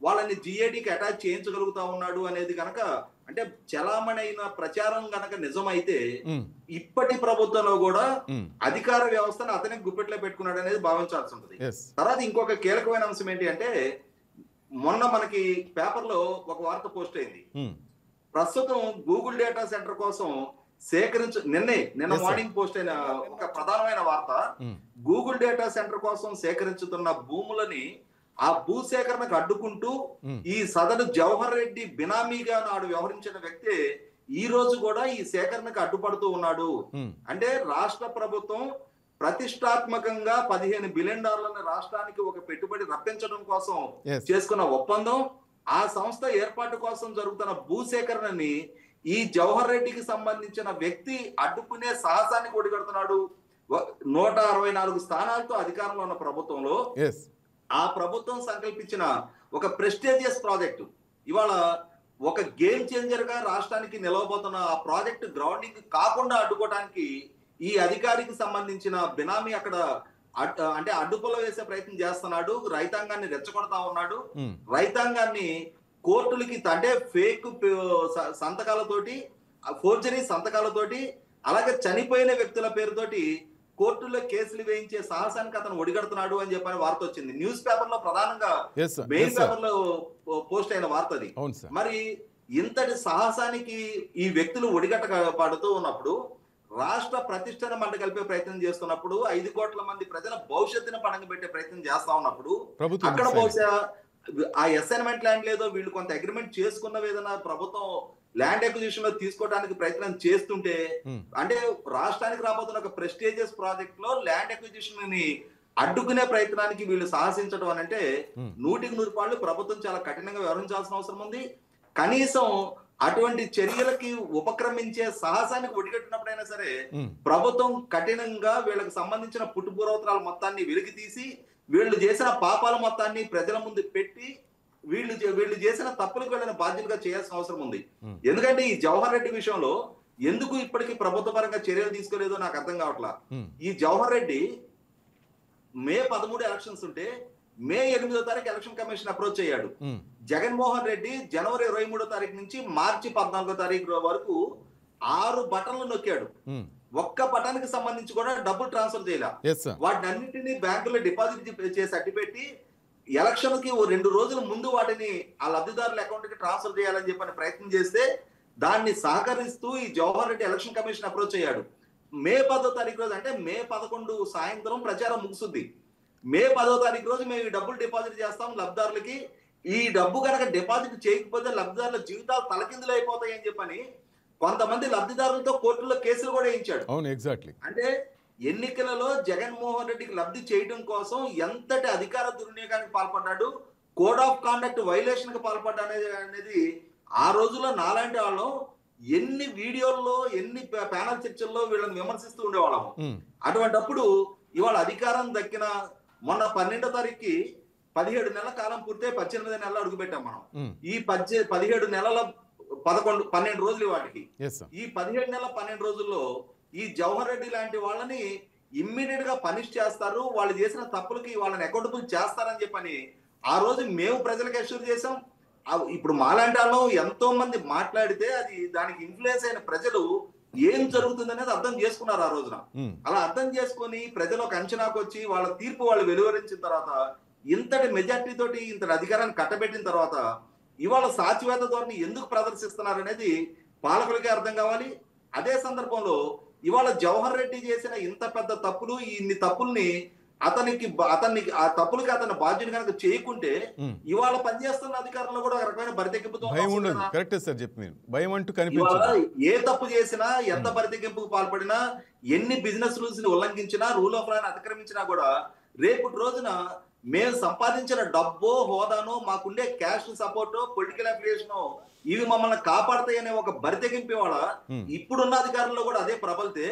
వాళ్ళని జిఏడికి అటాచ్ చేయించగలుగుతా ఉన్నాడు అనేది కనుక, అంటే చలామణైన ప్రచారం గనక నిజమైతే ఇప్పటి ప్రభుత్వంలో కూడా అధికార వ్యవస్థను అతనికి గుప్పెట్లో పెట్టుకున్నాడు అనేది భావించాల్సి ఉంటుంది. తర్వాత ఇంకొక కీలకమైన అంశం ఏంటి అంటే, మొన్న మనకి పేపర్ లో ఒక వార్త పోస్ట్ అయింది. ప్రస్తుతం గూగుల్ డేటా సెంటర్ కోసం నిన్న మార్నింగ్ పోస్ట్ అయిన ఒక ప్రధానమైన వార్త, గూగుల్ డేటా సెంటర్ కోసం సేకరించుతున్న భూములని ఆ భూసేకరణకు అడ్డుకుంటూ ఈ సదరు జవహర్ రెడ్డి బినామీగా నాడు వ్యవహరించిన వ్యక్తి ఈ రోజు కూడా ఈ సేకరణకు అడ్డుపడుతూ ఉన్నాడు. అంటే రాష్ట్ర ప్రభుత్వం ప్రతిష్టాత్మకంగా $15 బిలియన్ రాష్ట్రానికి ఒక పెట్టుబడి రప్పించడం కోసం చేసుకున్న ఒప్పందం, ఆ సంస్థ ఏర్పాటు కోసం జరుగుతున్న భూసేకరణని ఈ జవహర్ రెడ్డికి సంబంధించిన వ్యక్తి అడ్డుకునే సాహసానికి ఒడిగడుతున్నాడు. 164 స్థానాలతో అధికారంలో ఉన్న ప్రభుత్వంలో ఆ ప్రభుత్వం సంకల్పించిన ఒక ప్రెస్టీజియస్ ప్రాజెక్టు ఇవాళ ఒక గేమ్ చేంజర్ గా రాష్ట్రానికి నిలవబోతున్న ఆ ప్రాజెక్టు గ్రౌండింగ్ కాకుండా అడ్డుకోవడానికి ఈ అధికారికి సంబంధించిన బినామీ అక్కడ అంటే అడ్డుపుల వేసే ప్రయత్నం చేస్తున్నాడు, రైతాంగాన్ని రెచ్చగొడతా ఉన్నాడు, రైతాంగాన్ని కోర్టులకి అంటే ఫేక్ సంతకాలతోటి, ఫోర్జరీ సంతకాలతోటి, అలాగే చనిపోయిన వ్యక్తుల పేరుతోటి కోర్టుల్లో కేసులు వేయించే సాహసానికి అతను ఒడిగడుతున్నాడు అని చెప్పని వార్త వచ్చింది. న్యూస్ పేపర్ లో ప్రధానంగా మెయిన్ పేపర్ లో పోస్ట్ అయిన వార్త అది. మరి ఇంతటి సాహసానికి ఈ వ్యక్తులు ఒడిగట్టబడుతూ ఉన్నప్పుడు, రాష్ట్ర ప్రతిష్టను మంట కలిపే ప్రయత్నం చేస్తున్నప్పుడు, 5 కోట్ల మంది ప్రజల భవిష్యత్తును పణంగా పెట్టే ప్రయత్నం చేస్తా ఉన్నప్పుడు, అక్కడ బహుశా ఆ అసైన్మెంట్ ల్యాండ్ లేదో వీళ్ళు కొంత అగ్రిమెంట్ చేసుకున్నవి ఏదైనా ప్రభుత్వం ల్యాండ్ అక్విజిషన్ లో తీసుకోవడానికి ప్రయత్నం చేస్తుంటే, అంటే రాష్ట్రానికి రాబోతున్న ఒక ప్రెస్టీజియస్ ప్రాజెక్ట్ లో ల్యాండ్ అక్విజిషన్ ని అడ్డుకునే ప్రయత్నానికి వీళ్ళు సాహసించడం అని అంటే 100% ప్రభుత్వం చాలా కఠినంగా వ్యవహరించాల్సిన అవసరం ఉంది. కనీసం అటువంటి చర్యలకి ఉపక్రమించే సాహసానికి ఒడిగట్టినప్పుడైనా సరే ప్రభుత్వం కఠినంగా వీళ్ళకి సంబంధించిన పుట్టుపూర్వోత్తరాల మొత్తాన్ని వెలికి తీసి వీళ్ళు చేసిన పాపాల మొత్తాన్ని ప్రజల ముందు పెట్టి వీళ్ళు చేసిన తప్పులకు వెళ్ళిన బాధ్యతగా చేయాల్సిన అవసరం ఉంది. ఎందుకంటే ఈ జవహర్ రెడ్డి విషయంలో ఎందుకు ఇప్పటికీ ప్రభుత్వ పరంగా చర్యలు తీసుకోలేదో నాకు అర్థం కావట్లా. ఈ జవహర్ రెడ్డి మే 13 ఎలక్షన్స్ ఉంటే మే 8వ తారీఖు ఎలక్షన్ కమిషన్ అప్రోచ్ అయ్యాడు. జగన్మోహన్ రెడ్డి జనవరి 23వ తారీఖు నుంచి మార్చి 14వ తారీఖు వరకు 6 బటన్లు నొక్కాడు. ఒక్క పటానికి సంబంధించి కూడా డబ్బులు ట్రాన్స్ఫర్ చేయాల. వాటిని అన్నింటినీ బ్యాంకులో డిపాజిట్ చేసి అడ్డుపెట్టి ఎలక్షన్ కి 2 రోజుల ముందు వాటిని ఆ లబ్ధిదారుల అకౌంట్ కి ట్రాన్స్ఫర్ చేయాలని చెప్పని ప్రయత్నం చేస్తే దాన్ని సహకరిస్తూ ఈ Jawahar Reddy election commission approach అయ్యాడు. మే 10వ తారీఖు రోజు, అంటే మే 11 సాయంత్రం ప్రచారం ముగుస్తుంది. మే 10వ తారీఖు రోజు మేము ఈ డబ్బులు డిపాజిట్ చేస్తాం లబ్ధిదారులకి, ఈ డబ్బు కనుక డిపాజిట్ చేయకపోతే లబ్ధిదారుల జీవితాలు తలకిందులు అయిపోతాయి అని చెప్పని కొంతమంది లబ్ధిదారులతో కోర్టులో కేసులు కూడా వేయించాడు. అవును, ఎగ్జాక్ట్లీ. అంటే ఎన్నికలలో జగన్మోహన్ రెడ్డికి లబ్ధి చేయడం కోసం ఎంతటి అధికార దుర్వినియోగానికి పాల్పడ్డాడు, కోడ్ ఆఫ్ కాండక్ట్ వైలేషన్ కి పాల్పడ్డా అనేది ఆ రోజుల్లో నాలాంటి వాళ్ళం ఎన్ని వీడియోల్లో ఎన్ని ప్యానల్ చర్చల్లో వీళ్ళని విమర్శిస్తూ ఉండేవాళ్ళము. అటువంటప్పుడు ఇవాళ అధికారం దక్కిన మొన్న 12వ తారీఖుకి 17 నెలల కాలం పూర్తే 18 నెలలు అడుగుపెట్టాం మనం. ఈ 17 నెలల 12 రోజులు వాటికి. ఈ 17 నెలల 12 రోజుల్లో ఈ జవహర్ రెడ్డి లాంటి వాళ్ళని ఇమ్మీడియట్ గా పనిష్ చేస్తారు, వాళ్ళు చేసిన తప్పులకి వాళ్ళని అకౌంటబుల్ చేస్తారని చెప్పని ఆ రోజు మేము ప్రజలకు అష్యూర్ చేసాం. ఇప్పుడు మాలాంటి వాళ్ళు ఎంతో మంది మాట్లాడితే అది దానికి ఇన్ఫ్లుయెన్స్ అయిన ప్రజలు ఏం జరుగుతుంది అనేది అర్థం చేసుకున్నారు ఆ రోజున. అలా అర్థం చేసుకుని ప్రజలు ఒక అంచనాకు వచ్చి వాళ్ళ తీర్పు వాళ్ళు వెలువరించిన తర్వాత ఇంతటి మెజార్టీ తోటి ఇంతటి అధికారాన్ని కట్టబెట్టిన తర్వాత ఇవాళ సాచివేత ధోరణి ఎందుకు ప్రదర్శిస్తున్నారు అనేది పాలకులకే అర్థం కావాలి. అదే సందర్భంలో ఇవాళ జవహర్ రెడ్డి చేసిన ఇంత పెద్ద తప్పులు, ఇన్ని తప్పుల్ని అతనికి ఆ తప్పులకి అతని బాధ్యత కనుక చేయకుంటే ఇవాళ పనిచేస్తున్న అధికారంలో కూడా ఒక రకమైన బరితెక్కింపుతో ఏ తప్పు చేసినా, ఎంత బరితెక్కింపుకు పాల్పడినా, ఎన్ని బిజినెస్ రూల్స్ ని ఉల్లంఘించినా, రూల్ ఆఫ్ లా అతిక్రమించినా కూడా రేపటి రోజున మేము సంపాదించిన డబ్బో హోదానో, మాకుండే క్యాష్ సపోర్ట్, పొలిటికల్ అఫిలియేషన్ ఇవి మమ్మల్ని కాపాడతాయి అనే ఒక బరితెగింపు వాళ్ళ ఇప్పుడున్న అధికారంలో కూడా అదే ప్రబలితే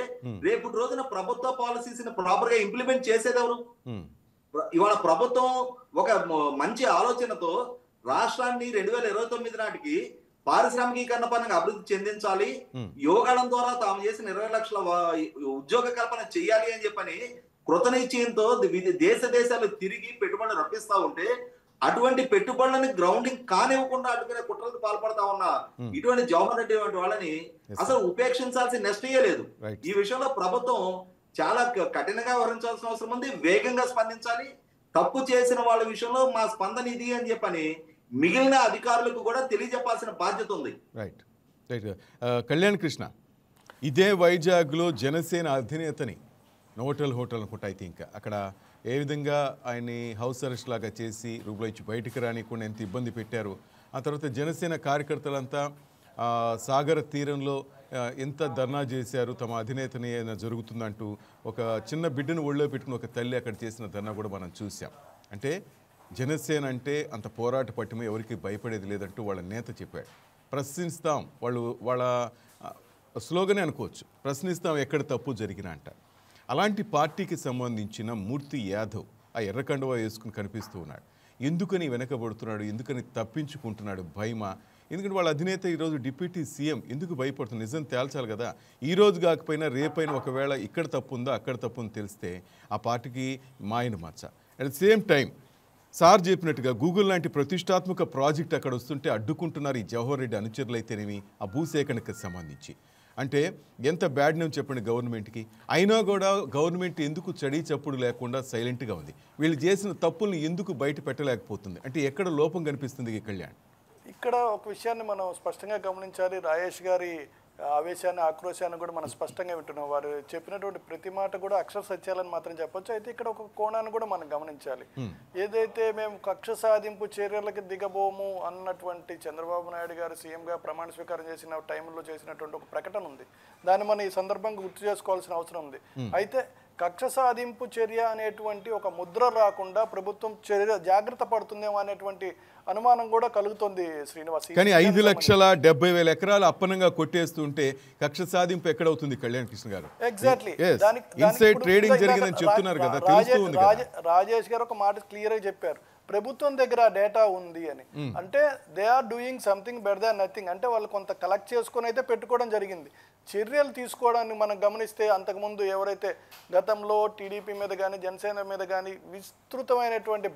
రేపటి రోజున ప్రభుత్వ పాలసీస్ ని ప్రాపర్ గా ఇంప్లిమెంట్ చేసేదెవరు? ఇవాళ ప్రభుత్వం ఒక మంచి ఆలోచనతో రాష్ట్రాన్ని 2029 నాటికి పారిశ్రామికీకరణ పరంగా అభివృద్ధి చెందించాలి, యోగాళం ద్వారా తాము చేసిన 20 లక్షల ఉద్యోగ కల్పన చేయాలి అని చెప్పని కృతనిశ్చయంతో దేశాలు తిరిగి పెట్టుబడులు రప్పిస్తా ఉంటే అటువంటి పెట్టుబడులని గ్రౌండింగ్ కానివ్వకుండా అటుకునే కుట్రలకు పాల్పడతా ఉన్న ఇటువంటి జవహర్ రెడ్డి వంటి వాళ్ళని అసలు ఉపేక్షించాల్సిన నెక్స్టే లేదు. ఈ విషయంలో ప్రభుత్వం చాలా కఠినంగా వ్యవహరించాల్సిన అవసరం ఉంది, వేగంగా స్పందించాలి. తప్పు చేసిన వాళ్ళ విషయంలో మా స్పందన ఇది అని చెప్పని మిగిలిన అధికారులకు కూడా తెలియజెప్పాల్సిన బాధ్యత ఉంది. రైట్ రైట్ కళ్యాణ్ కృష్ణ, ఇదే వైజాగ్లో జనసేన అధినేతని నోటల్ హోటల్ అనుకుంటా అయితే ఇంకా అక్కడ ఏ విధంగా ఆయన్ని హౌస్ అరెస్ట్ లాగా చేసి రూపులో ఇచ్చి బయటికి రానికుండా ఎంత ఇబ్బంది పెట్టారు. ఆ తర్వాత జనసేన కార్యకర్తలంతా సాగర తీరంలో ఎంత ధర్నా చేశారు, తమ అధినేతని ఏదైనా జరుగుతుందంటూ ఒక చిన్న బిడ్డను ఒళ్ళో పెట్టుకుని ఒక తల్లి అక్కడ చేసిన ధర్నా కూడా మనం చూసాం. అంటే జనసేన అంటే అంత పోరాట పట్టిమ, ఎవరికి భయపడేది లేదంటూ వాళ్ళ నేత చెప్పాడు. ప్రశ్నిస్తాం, వాళ్ళ స్లోగనే అనుకోవచ్చు, ప్రశ్నిస్తాం ఎక్కడ తప్పు జరిగినా అంట. అలాంటి పార్టీకి సంబంధించిన మూర్తి యాదవ్ ఆ ఎర్రకండువా వేసుకుని కనిపిస్తూ ఉన్నాడు. ఎందుకని వెనకబడుతున్నాడు, ఎందుకని తప్పించుకుంటున్నాడు, భయమా? ఎందుకంటే వాళ్ళ అధినేత ఈరోజు డిప్యూటీ సీఎం, ఎందుకు భయపడుతుంది? నిజం తేల్చాలి కదా. ఈరోజు కాకపోయినా రేపైనా ఒకవేళ ఇక్కడ తప్పు ఉందో అక్కడ తప్పు ఉందో తెలిస్తే ఆ పార్టీకి మాయన మచ్చ. At the same time sir చెప్పినట్టుగా గూగుల్ లాంటి ప్రతిష్టాత్మక ప్రాజెక్ట్ అక్కడ వస్తుంటే అడ్డుకుంటున్నారు ఈ జవహర్ రెడ్డి అనుచరులైతేనేమి ఆ భూసేకరణకు సంబంధించి. అంటే ఎంత బ్యాడ్ నేమ్ చెప్పండి గవర్నమెంట్కి. అయినా కూడా గవర్నమెంట్ ఎందుకు చడి చప్పుడు లేకుండా సైలెంట్గా ఉంది? వీళ్ళు చేసిన తప్పుల్ని ఎందుకు బయట పెట్టలేకపోతుంది? అంటే ఎక్కడ లోపం కనిపిస్తుంది కళ్యాణ్? ఇక్కడ ఒక విషయాన్ని మనం స్పష్టంగా గమనించాలి. రాజేష్ గారి ఆవేశాన్ని, ఆక్రోశాన్ని కూడా మనం స్పష్టంగా వింటున్నాం. వారు చెప్పినటువంటి ప్రతి మాట కూడా అక్షర సత్యాలని మాత్రం చెప్పొచ్చు. అయితే ఇక్కడ ఒక కోణాన్ని కూడా మనం గమనించాలి. ఏదైతే మేము కక్ష సాధింపు చర్యలకు దిగబోము అన్నటువంటి చంద్రబాబు నాయుడు గారు సీఎంగా ప్రమాణ స్వీకారం చేసిన టైంలో చేసినటువంటి ఒక ప్రకటన ఉంది. దాన్ని మనం ఈ సందర్భంగా గుర్తు చేసుకోవాల్సిన అవసరం ఉంది. అయితే కక్ష సాధింపు చర్య అనేటువంటి ఒక ముద్ర రాకుండా ప్రభుత్వం జాగ్రత్త పడుతుందేమో అనేటువంటి అనుమానం కూడా కలుగుతుంది శ్రీనివాస్. కానీ 5,70,000 ఎకరాలు అప్పనంగా కొట్టేస్తుంటే కక్ష సాధింపు ఎక్కడవుతుంది కళ్యాణ్ కృష్ణ గారు? ఎగ్జాక్ట్లీ ఇన్సైడ్ ట్రేడింగ్ జరిగిందని చెప్తున్నారు కదా. రాజేష్ గారు ఒక మాట క్లియర్ గా చెప్పారు. ప్రభుత్వం దగ్గర డేటా ఉంది అని అంటే they are doing something better than nothing. అంటే వాళ్ళు కొంత కలెక్ట్ చేసుకొని అయితే పెట్టుకోవడం జరిగింది. చర్యలు తీసుకోవడానికి మనం గమనిస్తే అంతకుముందు ఎవరైతే గతంలో టీడీపీ మీద కానీ జనసేన మీద కానీ విస్తృతమైనటువంటి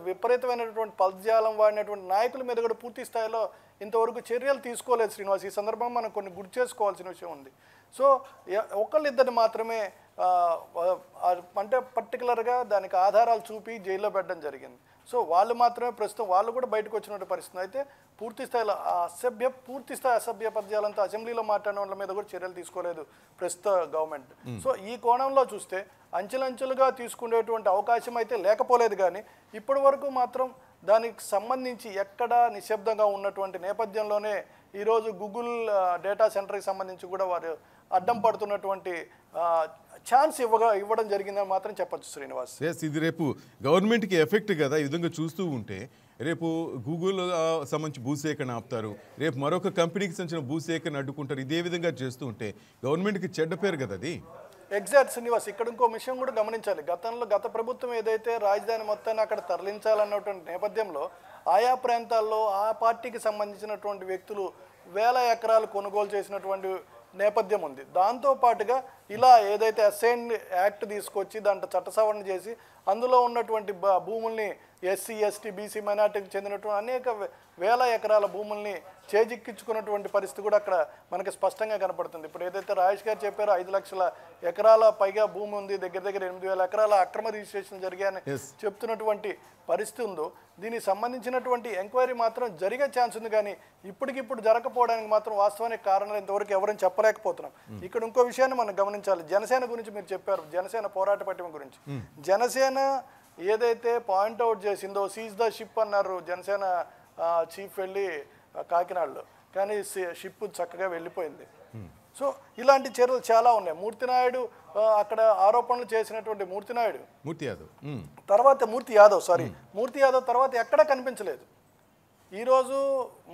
విపరీతమైనటువంటి పదజాలం వాడినటువంటి నాయకుల మీద కూడా పూర్తి స్థాయిలో ఇంతవరకు చర్యలు తీసుకోలేదు శ్రీనివాస్. ఈ సందర్భంగా మనం కొన్ని గుర్తు చేసుకోవాల్సిన విషయం ఉంది. సో ఒకళ్ళిద్దరిని మాత్రమే అంటే పర్టికులర్గా దానికి ఆధారాలు చూపి జైల్లో పెట్టడం జరిగింది. సో వాళ్ళు మాత్రమే ప్రస్తుతం వాళ్ళు కూడా బయటకు వచ్చినటువంటి పరిస్థితి. అయితే పూర్తి స్థాయిలో పూర్తి స్థాయి అసభ్య పదజాలంతో అసెంబ్లీలో మాట్లాడిన వాళ్ళ మీద కూడా చర్యలు తీసుకోలేదు ప్రస్తుత గవర్నమెంట్. సో ఈ కోణంలో చూస్తే అంచెలంచెలుగా తీసుకునేటువంటి అవకాశం అయితే లేకపోలేదు. కానీ ఇప్పటి వరకు మాత్రం దానికి సంబంధించి ఎక్కడా నిశ్శబ్దంగా ఉన్నటువంటి నేపథ్యంలోనే ఈరోజు గూగుల్ డేటా సెంటర్కి సంబంధించి కూడా వారు అడ్డం పడుతున్నటువంటి ఛాన్స్ ఇవ్వడం జరిగిందని మాత్రం చెప్పచ్చు శ్రీనివాస్. ఇది రేపు గవర్నమెంట్కి ఎఫెక్ట్ కదా. ఈ విధంగా చూస్తూ ఉంటే రేపు గూగుల్ సంబంధించి భూసేకరణ ఆపుతారు, రేపు మరొక కంపెనీకి సంబంధించిన భూసేకరణ అడ్డుకుంటారు. ఇదే విధంగా చేస్తూ ఉంటే గవర్నమెంట్కి చెడ్డ పేరు కదా అది. ఎగ్జాక్ట్ శ్రీనివాస్. ఇక్కడ ఇంకో విషయం కూడా గమనించాలి. గత ప్రభుత్వం ఏదైతే రాజధాని మొత్తాన్ని అక్కడ తరలించాలన్నటువంటి నేపథ్యంలో ఆయా ప్రాంతాల్లో ఆ పార్టీకి సంబంధించినటువంటి వ్యక్తులు వేల ఎకరాలు కొనుగోలు చేసినటువంటి నేపథ్యం ఉంది. దాంతోపాటుగా ఇలా ఏదైతే అసైన్ యాక్ట్ తీసుకొచ్చి దాంట్లో చట్ట సవరణ చేసి అందులో ఉన్నటువంటి భూముల్ని ఎస్సీ ఎస్టీ బీసీ మైనార్టీకి చెందినటువంటి అనేక వేల ఎకరాల భూముల్ని చేజిక్కించుకున్నటువంటి పరిస్థితి కూడా అక్కడ మనకి స్పష్టంగా కనపడుతుంది. ఇప్పుడు ఏదైతే రాజేష్ గారు చెప్పారో 5 లక్షల ఎకరాల పైగా భూమి ఉంది, దగ్గర 8,000 ఎకరాల అక్రమ రిజిస్ట్రేషన్ జరిగాయని చెప్తున్నటువంటి పరిస్థితి ఉందో దీనికి సంబంధించినటువంటి ఎంక్వైరీ మాత్రం జరిగే ఛాన్స్ ఉంది. కానీ ఇప్పటికిప్పుడు జరగకపోవడానికి మాత్రం వాస్తవానికి కారణాలు ఇంతవరకు ఎవరైనా చెప్పలేకపోతున్నాం. ఇక్కడ ఇంకో విషయాన్ని మనం గమనించాలి. జనసేన గురించి మీరు చెప్పారు, జనసేన పోరాట పటిమ గురించి. జనసేన ఏదైతే పాయింట్అవుట్ చేసిందో సీజ్ ద షిప్ అన్నారు జనసేన చీఫ్ వెళ్ళి కాకినాడలో, కానీ షిప్ చక్కగా వెళ్ళిపోయింది. సో ఇలాంటి చర్యలు చాలా ఉన్నాయి. మూర్తి నాయుడు అక్కడ ఆరోపణలు చేసినటువంటి మూర్తి యాదవ్ తర్వాత ఎక్కడా కనిపించలేదు. ఈరోజు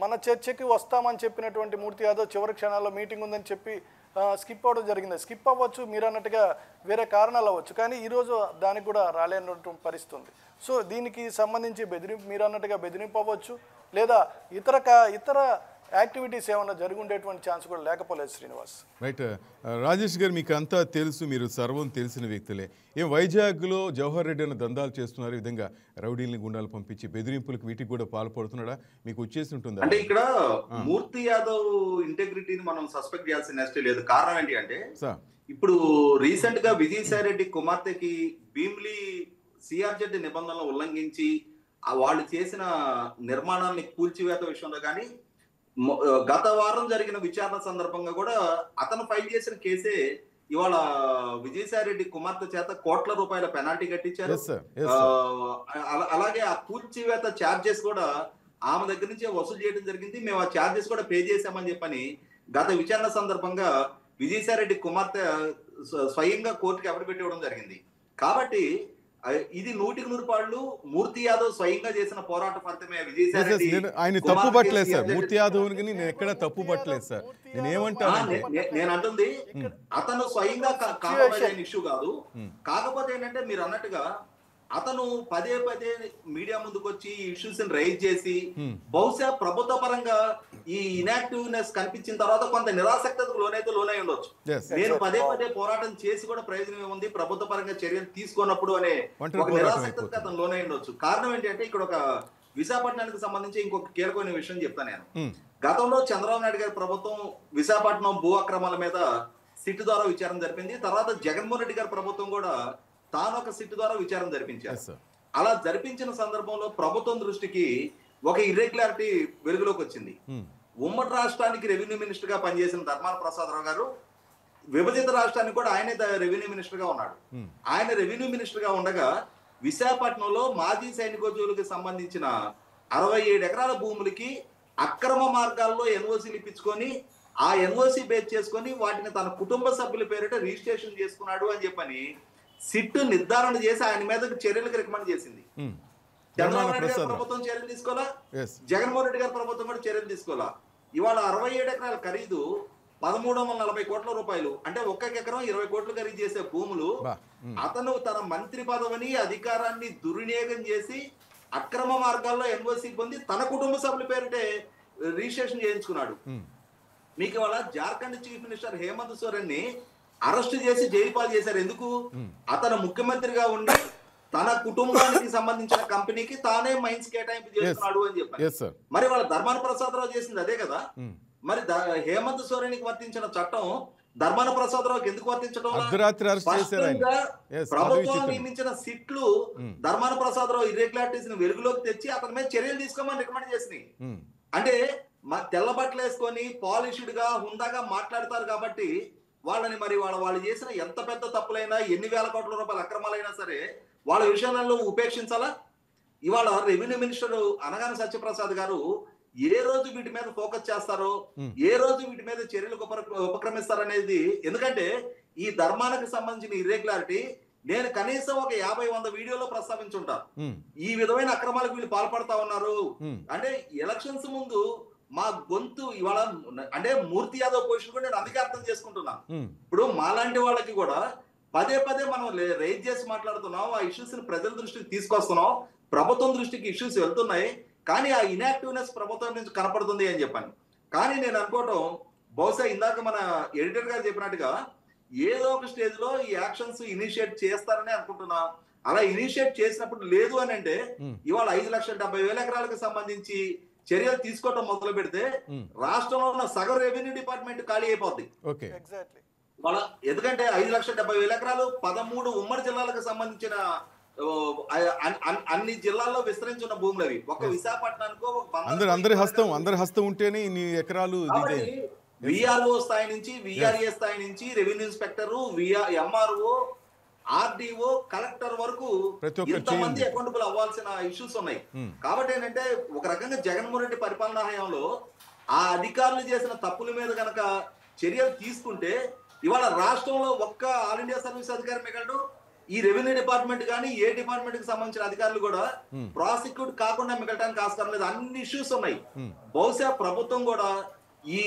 మన చర్చకి వస్తామని చెప్పినటువంటి మూర్తి యాదవ్ చివరి క్షణాల్లో మీటింగ్ ఉందని చెప్పి స్కిప్ అవ్వడం జరిగింది. స్కిప్ అవ్వచ్చు, మీరు అన్నట్టుగా వేరే కారణాలు అవ్వచ్చు, కానీ ఈరోజు దానికి కూడా రాలేనటువంటి పరిస్థితి ఉంది. సో దీనికి సంబంధించి మీరు అన్నట్టుగా బెదిరింపు అవ్వచ్చు, లేదా ఇతర యాక్టివిటీస్ ఏమైనా జరిగి ఉండేటువంటి ఛాన్స్ కూడా లేకపోలేదు శ్రీనివాస్. రైట్ రాజేష్ గారు, మీకు అంతా తెలుసు, మీరు సర్వం తెలిసిన వ్యక్తులే. వైజాగ్లో జవహర్ రెడ్డి అన్న దందాలు చేస్తున్నారు, ఈ విధంగా రౌడీల్ని గుండాలు పంపించి బెదిరింపులకు వీటికి కూడా పాల్పడుతున్నాడా? మీకు వచ్చేసి ఉంటుంది అంటే ఇక్కడ మూర్తి యాదవ్ ఇంటెగ్రిటీని మనం సస్పెక్ట్ చేయాల్సిన నెక్స్ట్ లేదు. కారణం ఏంటి అంటే ఇప్పుడు రీసెంట్ గా విజయసాయి రెడ్డి కుమార్తెకి భీమ్లీ సిఆర్జెడ్ నిబంధనలు ఉల్లంఘించి వాళ్ళు చేసిన నిర్మాణాన్ని కూల్చివేత విషయంలో కానీ గత వారం జరిగిన విచారణ సందర్భంగా కూడా అతను ఫైల్ చేసిన కేసే ఇవాళ విజయసాయి రెడ్డి కుమార్తె చేత కోట్ల రూపాయల పెనాల్టీ కట్టించారు. అలాగే ఆ కూల్చివేత ఛార్జెస్ కూడా ఆమె దగ్గర నుంచే వసూలు చేయడం జరిగింది. మేము ఆ ఛార్జెస్ కూడా పే చేశామని చెప్పని గత విచారణ సందర్భంగా విజయసాయి రెడ్డి కుమార్తె స్వయంగా కోర్టుకి అఫిడవిట్ ఇవ్వడం జరిగింది. కాబట్టి ఇది 100% మూర్తి యాదవ్ స్వయంగా చేసిన పోరాట ఫలితమే. విజయసాయి రెడ్డి ఆయన తప్పు పట్టలేదు సార్, మూర్తి యాదవ్ నేను ఎక్కడ తప్పు పట్టలేదు సార్. నేను అంటుంది అతను స్వయంగా కాంప్రమైజ్ అయిన ఇష్యూ కాదు. కాకపోతే ఏంటంటే మీరు అన్నట్టుగా అతను పదే మీడియా ముందుకు వచ్చి ఇష్యూస్ రైజ్ చేసి బహుశా ప్రభుత్వ పరంగా ఈ ఇనాక్టివ్నెస్ కనిపించిన తర్వాత కొంత నిరాసక్తతకు లోనై ఉండొచ్చు. నేను పదే పోరాటం చేసి కూడా ప్రయోజనం ఏముంది, ప్రభుత్వ పరంగా చర్యలు తీసుకున్నప్పుడు అనే ఒక నిరాసక్తతకు అతను లోనై ఉండొచ్చు. కారణం ఏంటంటే ఇక్కడ ఒక విశాఖపట్నానికి సంబంధించి ఇంకొక కీలకమైన విషయం చెప్తాను నేను. గతంలో చంద్రబాబు నాయుడు గారి ప్రభుత్వం విశాఖపట్నం భూ అక్రమాల మీద సిట్ ద్వారా విచారణ జరిపింది. తర్వాత జగన్మోహన్ రెడ్డి గారి ప్రభుత్వం కూడా తాను ఒక సిట్ ద్వారా విచారణ జరిపించారు. అలా జరిపించిన సందర్భంలో ప్రభుత్వం దృష్టికి ఒక ఇర్రెగ్యులారిటీ వెలుగులోకి వచ్చింది. ఉమ్మడి రాష్ట్రానికి రెవెన్యూ మినిస్టర్ గా పనిచేసిన ధర్మాన ప్రసాదరావు గారు విభజిత రాష్ట్రానికి కూడా ఆయనే రెవెన్యూ మినిస్టర్ గా ఉన్నాడు. ఆయన రెవెన్యూ మినిస్టర్ గా ఉండగా విశాఖపట్నంలో మాజీ సైనికోద్యోగులకు సంబంధించిన 67 ఎకరాల భూములకి అక్రమ మార్గాల్లో ఎన్ఓసీలు ఇప్పించుకొని ఆ ఎన్ఓసీ బేస్ చేసుకొని వాటిని తన కుటుంబ సభ్యుల పేరిట రిజిస్ట్రేషన్ చేసుకున్నాడు అని చెప్పని సిట్ నిర్ధారణ చేసి ఆయన మీద చర్యలకు రికమెండ్ చేసింది. చంద్రబాబు నాయుడు గారి ప్రభుత్వం చర్యలు తీసుకోవాలా, జగన్మోహన్ రెడ్డి గారి ప్రభుత్వం కూడా చర్యలు తీసుకోవాలా. ఇవాళ 67 ఎకరాల ఖరీదు 1340 కోట్ల రూపాయలు, అంటే ఒక్క ఎకరం 20 కోట్లు ఖరీదు చేసే భూములు అతను తన మంత్రి పదవిని అధికారాన్ని దుర్వినియోగం చేసి అక్రమ మార్గాల్లో ఎన్ఓసి పొంది తన కుటుంబ సభ్యుల పేరిటే రిజిస్ట్రేషన్ చేయించుకున్నాడు. మీకు ఇవాళ జార్ఖండ్ చీఫ్ మినిస్టర్ హేమంత్ సోరెన్ ని అరెస్ట్ చేసి జైలు పాలు చేశారు. ఎందుకు? అతను ముఖ్యమంత్రిగా ఉండి తన కుటుంబానికి సంబంధించిన కంపెనీకి తానే మైన్స్ కేటాయింపు చేస్తున్నాడు అని చెప్పారు. మరి వాళ్ళ ధర్మాన ప్రసాదరావు చేసింది అదే కదా. మరి హేమంత్ సోరెన్ కి వర్తించిన చట్టం ధర్మాన ప్రసాదరావుకి ఎందుకు వర్తించడం? ప్రభుత్వం నియమించిన సిట్లు ధర్మాన ప్రసాదరావు ఇర్రెగ్యులారిటీస్ ని వెలుగులోకి తెచ్చి అతని మీద చర్యలు తీసుకోమని రికమెండ్ చేసినాయి. అంటే తెల్ల బట్టలు వేసుకొని పాలిష్డ్ గా హుందాగా మాట్లాడతారు కాబట్టి వాళ్ళని మరి వాళ్ళు చేసిన ఎంత పెద్ద తప్పులైనా ఎన్ని వేల కోట్ల రూపాయల అక్రమాలైనా సరే వాళ్ళ విషయాలలో ఉపేక్షించాలా? ఇవాళ రెవెన్యూ మినిస్టర్ అనగానే సత్యప్రసాద్ గారు ఏ రోజు వీటి మీద ఫోకస్ చేస్తారో, ఏ రోజు వీటి మీద చర్యలు ఉపక్రమిస్తారనేది, ఎందుకంటే ఈ ధర్మానికి సంబంధించిన ఇర్రెగ్యులారిటీ నేను కనీసం ఒక 50-100 వీడియోలో ప్రస్తావించుంటా. ఈ విధమైన అక్రమాలకు వీళ్ళు పాల్పడతా ఉన్నారు అంటే ఎలక్షన్స్ ముందు మా గొంతు ఇవాళ అంటే మూర్తి యాదవ్ పొజిషన్ కూడా నేను అందుకే అర్థం చేసుకుంటున్నాను. ఇప్పుడు మాలాంటి వాళ్ళకి కూడా పదే మనం రైజ్ చేసి మాట్లాడుతున్నాం, ఆ ఇష్యూస్ ని ప్రజల దృష్టికి తీసుకొస్తున్నాం, ప్రభుత్వం దృష్టికి ఇష్యూస్ వెళ్తున్నాయి, కానీ ఆ ఇన్యాక్టివ్నెస్ ప్రభుత్వం నుంచి కనపడుతుంది అని చెప్పాను. కానీ నేను అనుకోవటం బహుశా ఇందాక మన ఎడిటర్ గారు చెప్పినట్టుగా ఏదో ఒక స్టేజ్ లో ఈ యాక్షన్స్ ఇనిషియేట్ చేస్తారని అనుకుంటున్నా. అలా ఇనిషియేట్ చేసినప్పుడు లేదు అని అంటే ఇవాళ 5,70,000 ఎకరాలకు సంబంధించి చర్యలు తీసుకోవటం మొదలు పెడితే రాష్ట్రంలో ఉన్న సగం రెవెన్యూ డిపార్ట్మెంట్ ఖాళీ అయిపోద్ది. ఎందుకంటే 5,70,000 ఎకరాలు 13 ఉమ్మడి జిల్లాలకు సంబంధించిన అన్ని జిల్లాల్లో విస్తరించిన భూములు అవి. ఒక విశాఖపట్నానికో అందరి హస్తం ఉంటేనే ఇన్ని ఎకరాలు. విఆర్ఓ స్థాయి నుంచి విఆర్ఏ స్థాయి నుంచి revenue inspector, MRO, RDO, collector వరకు ఇంతమంది అకౌంటబుల్ అవ్వాల్సిన ఇష్యూస్ ఉన్నాయి. కాబట్టి ఏంటంటే ఒక రకంగా జగన్మోహన్ రెడ్డి పరిపాలనా హయాంలో ఆ అధికారులు చేసిన తప్పుల మీద గనక చర్యలు తీసుకుంటే ఇవాళ రాష్ట్రంలో ఒక్క ఆల్ ఇండియా సర్వీస్ అధికారి మిగలడు. ఈ రెవెన్యూ డిపార్ట్మెంట్ కానీ ఏ డిపార్ట్మెంట్ కి సంబంధించిన అధికారులు కూడా ప్రాసిక్యూట్ కాకుండా మిగలటానికి ఆస్కారం లేదు. అన్ని ఇష్యూస్ ఉన్నాయి. బహుశా ప్రభుత్వం కూడా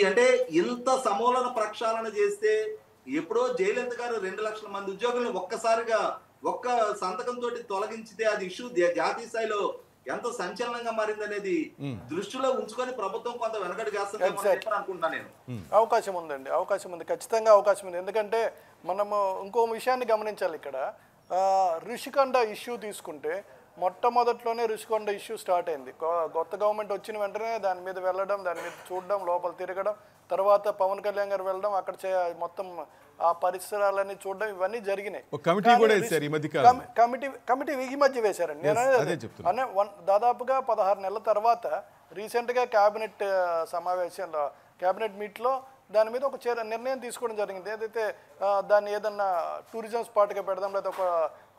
అంటే ఇంత సమూలన ప్రక్షాళన చేస్తే ఎప్పుడో జయలలిత గారు 2 లక్షల మంది ఉద్యోగులను ఒక్కసారిగా ఒక్క సంతకంతో తొలగించితే అది ఇష్యూ జాతీయ స్థాయిలో ఎంత సంచలనంగా మారిందనేది దృష్టిలో ఉంచుకొని ప్రభుత్వం కొంత వెనకడుగు వేస్తుందని అనుకుంటున్నాను నేను. అవకాశం ఉందండి, అవకాశం ఉంది, ఖచ్చితంగా అవకాశం ఉంది. ఎందుకంటే మనము ఇంకో విషయాన్ని గమనించాలి. ఇక్కడ ఋషికొండ ఇష్యూ తీసుకుంటే మొట్టమొదట్లోనే ఋషికొండ ఇష్యూ స్టార్ట్ అయింది. కొత్త గవర్నమెంట్ వచ్చిన వెంటనే దాని మీద వెళ్ళడం, దాని మీద చూడడం, లోపల తిరగడం, తర్వాత పవన్ కళ్యాణ్ గారు వెళ్ళడం, అక్కడ మొత్తం ఆ పరిసరాలన్నీ చూడడం, ఇవన్నీ జరిగినాయి. కమిటీ ఈ మధ్య వేశారండి. నేను దాదాపుగా 16 నెలల తర్వాత రీసెంట్గా క్యాబినెట్ సమావేశంలో, క్యాబినెట్ మీట్లో దాని మీద ఒక నిర్ణయం తీసుకోవడం జరిగింది. ఏదైతే దాన్ని ఏదన్నా టూరిజం స్పాట్గా పెడదాం, లేదా ఒక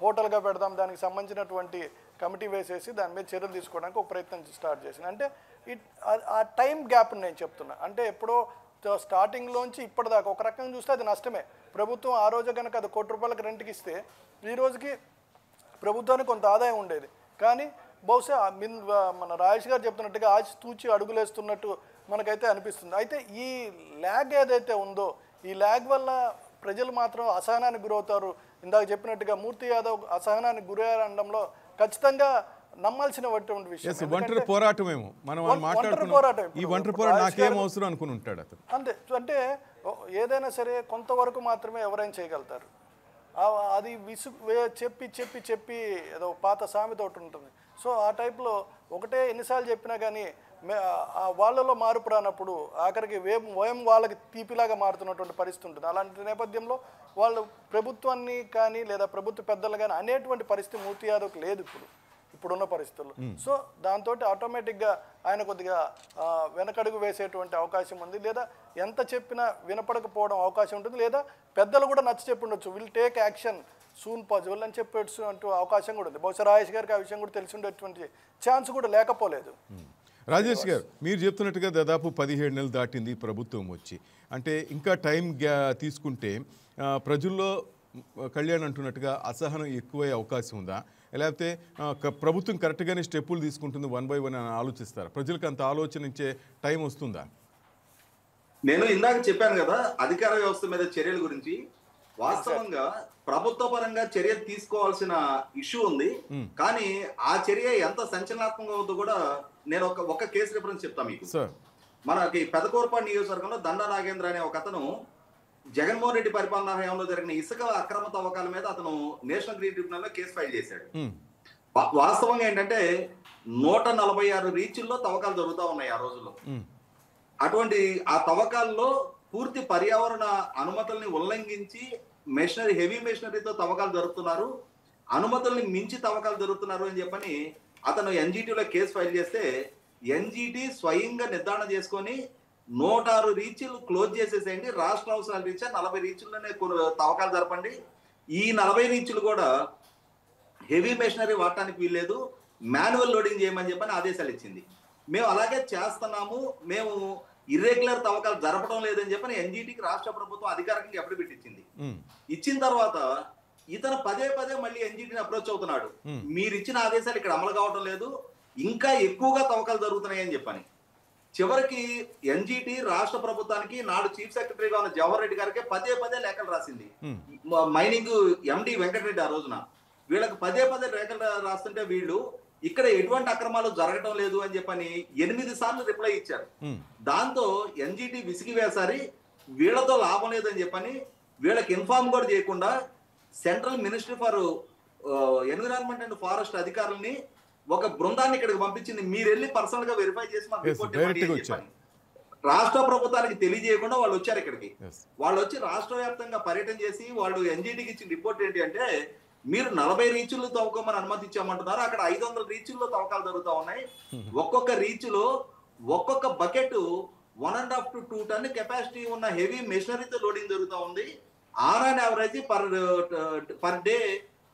హోటల్గా పెడదాం, దానికి సంబంధించినటువంటి కమిటీ వేసేసి దాని మీద చర్యలు తీసుకోవడానికి ఒక ప్రయత్నం స్టార్ట్ చేసింది. అంటే ఆ టైం గ్యాప్ నేను చెప్తున్నా. అంటే ఎప్పుడో స్టార్టింగ్లోంచి ఇప్పటిదాకా ఒక రకంగా చూస్తే అది నష్టమే. ప్రభుత్వం ఆ రోజు కనుక అది 1 కోటి రూపాయలకు రెంట్కి ఇస్తే ఈ రోజుకి ప్రభుత్వానికి కొంత ఆదాయం ఉండేది. కానీ బహుశా మన రాజేష్ గారు చెప్తున్నట్టుగా ఆచి తూచి అడుగులేస్తున్నట్టు మనకైతే అనిపిస్తుంది. అయితే ఈ ల్యాగ్ ఏదైతే ఉందో, ఈ ల్యాగ్ వల్ల ప్రజలు మాత్రం అసహనానికి గురవుతారు. ఇందాక చెప్పినట్టుగా మూర్తి యాదవ్ అసహనానికి గురయ్యారనడంలో ఖచ్చితంగా నమ్మాల్సినటువంటి విషయం. ఒంటరి పోరాటమేమో మనం మాట్లాడుతున్నాం. ఈ ఒంటరి పోరాటం నాకేం అవసరం అనుకుని ఉంటాడు అతను. అంతే. అంటే ఏదైనా సరే కొంతవరకు మాత్రమే ఎవరైనా చేయగలుగుతారు. అది చెప్పి ఏదో పాత సామెత ఒకటి ఉంటుంది. సో ఆ టైప్లో ఒకటే ఎన్నిసార్లు చెప్పినా కానీ వాళ్ళలో మార్పు రానప్పుడు ఆఖరికి వయం వాళ్ళకి తీపిలాగా మారుతున్నటువంటి పరిస్థితి ఉంటుంది. అలాంటి నేపథ్యంలో వాళ్ళు ప్రభుత్వాన్ని కానీ లేదా ప్రభుత్వ పెద్దలు కానీ అనేటువంటి పరిస్థితి మూర్తి యాదవ్కి లేదు ఇప్పుడున్న పరిస్థితుల్లో. సో దాంతో ఆటోమేటిక్గా ఆయన కొద్దిగా వెనకడుగు వేసేటువంటి అవకాశం ఉంది, లేదా ఎంత చెప్పినా వినపడకపోవడం అవకాశం ఉంటుంది, లేదా పెద్దలు కూడా నచ్చ చెప్పి ఉండొచ్చు, will take action soon possible అని చెప్పేసి అంటూ అవకాశం కూడా ఉంది. బహుశా రాజేష్ గారికి ఆ విషయం కూడా తెలిసి ఉండేటువంటి ఛాన్స్ కూడా లేకపోలేదు. రాజేష్ గారు, మీరు చెప్తున్నట్టుగా దాదాపు 17 నెలలు దాటింది ప్రభుత్వం వచ్చి. అంటే ఇంకా టైం తీసుకుంటే ప్రజల్లో కళ్యాణ్ అంటున్నట్టుగా అసహనం ఎక్కువయ్యే అవకాశం ఉందా, లేకపోతే ప్రభుత్వం కరెక్ట్గానే స్టెప్పులు తీసుకుంటుంది 1 by 1 అని ఆలోచిస్తారా? ప్రజలకు అంత ఆలోచనించే టైం వస్తుందా? నేను ఇందాక చెప్పాను కదా అధికార వ్యవస్థ మీద చర్యల గురించి. వాస్తవంగా ప్రభుత్వ పరంగా చర్య తీసుకోవాల్సిన ఇష్యూ ఉంది. కానీ ఆ చర్య ఎంత సంచలనాత్మకంగా ఉందో కూడా నేను ఒక కేసు రిఫరెన్స్ చెప్తా మీకు. మనకి పెదకూరపాడు నియోజకవర్గంలో దండా నాగేంద్ర అనే ఒక అతను జగన్మోహన్ రెడ్డి పరిపాలనా హయాంలో జరిగిన ఇసుక అక్రమ తవ్వకాల మీద అతను నేషనల్ గ్రీన్ ట్రిబ్యునల్ లో కేసు ఫైల్ చేశాడు. వాస్తవంగా ఏంటంటే 146 రీచ్ల్లో తవ్వకాలు జరుగుతూ ఉన్నాయి ఆ రోజుల్లో. అటువంటి ఆ తవ్వకాల్లో పూర్తి పర్యావరణ అనుమతుల్ని ఉల్లంఘించి హెవీ మెషినరీతో తవ్వకాలు జరుగుతున్నారు, అనుమతుల్ని మించి తవ్వకాలు జరుగుతున్నారు అని చెప్పని అతను ఎన్జిటిలో కేసు ఫైల్ చేస్తే ఎన్జిటి స్వయంగా నిర్ధారణ చేసుకొని 106 రీచ్లు క్లోజ్ చేసేసేయండి, రాష్ట్ర అవసరాలు రీచ్ 40 రీచ్ల్లోనే తవ్వకాలు జరపండి, ఈ 40 రీచ్లు కూడా హెవీ మెషినరీ వాడటానికి వీల్లేదు, మాన్యువల్ లోడింగ్ చేయమని చెప్పని ఆదేశాలు ఇచ్చింది. మేము అలాగే చేస్తున్నాము, మేము ఇర్రెగ్యులర్ తవ్వకాలు జరపడం లేదని చెప్పని ఎన్జిటికి రాష్ట్ర ప్రభుత్వం అధికారికంగా అఫిడవిట్ ఇచ్చింది. ఇచ్చిన తర్వాత ఇతను పదే మళ్ళీ ఎన్జిటిని అప్రోచ్ అవుతున్నాడు, మీరు ఇచ్చిన ఆదేశాలు ఇక్కడ అమలు కావడం లేదు, ఇంకా ఎక్కువగా తవ్వకాలు జరుగుతున్నాయి అని చెప్పని. చివరికి ఎన్జిటి రాష్ట్ర ప్రభుత్వానికి నాడు చీఫ్ సెక్రటరీగా ఉన్న జవహర్ రెడ్డి గారికి పదే లేఖలు రాసింది. మైనింగ్ ఎండి వెంకటరెడ్డి ఆ రోజున వీళ్ళకి పదే లేఖలు రాస్తుంటే వీళ్ళు ఇక్కడ ఎటువంటి అక్రమాలు జరగటం లేదు అని చెప్పని 8 సార్లు రిప్లై ఇచ్చారు. దాంతో ఎన్జిటి విసిగి వేసారి వీళ్ళతో లాభం లేదని చెప్పని వీళ్ళకి ఇన్ఫార్మ్ కూడా చేయకుండా central ministry for environment and forest అధికారులని ఒక బృందాన్ని ఇక్కడికి పంపించింది, మీరు వెళ్ళి పర్సనల్ గా వెరిఫై చేసి మాకు రిపోర్ట్ ఇవ్వండి అని చెప్పని. రాష్ట్ర ప్రభుత్వానికి తెలియజేయకుండా వాళ్ళు వచ్చారు ఇక్కడికి. వాళ్ళు వచ్చి రాష్ట్ర వ్యాప్తంగా పర్యటన చేసి వాళ్ళు ఎన్జిటికి ఇచ్చిన రిపోర్ట్ ఏంటి అంటే, మీరు 40 రీచ్లు తవ్వుకోమని అనుమతి ఇచ్చామంటున్నారు, అక్కడ 500 రీచ్ల్లో తవ్వకాలు జరుగుతూ ఉన్నాయి, ఒక్కొక్క రీచ్లో ఒక్కొక్క బకెట్ 1.5 to 2 టన్ కెపాసిటీ ఉన్న హెవీ మెషినరీతో లోడింగ్ జరుగుతూ ఉంది, on and average per day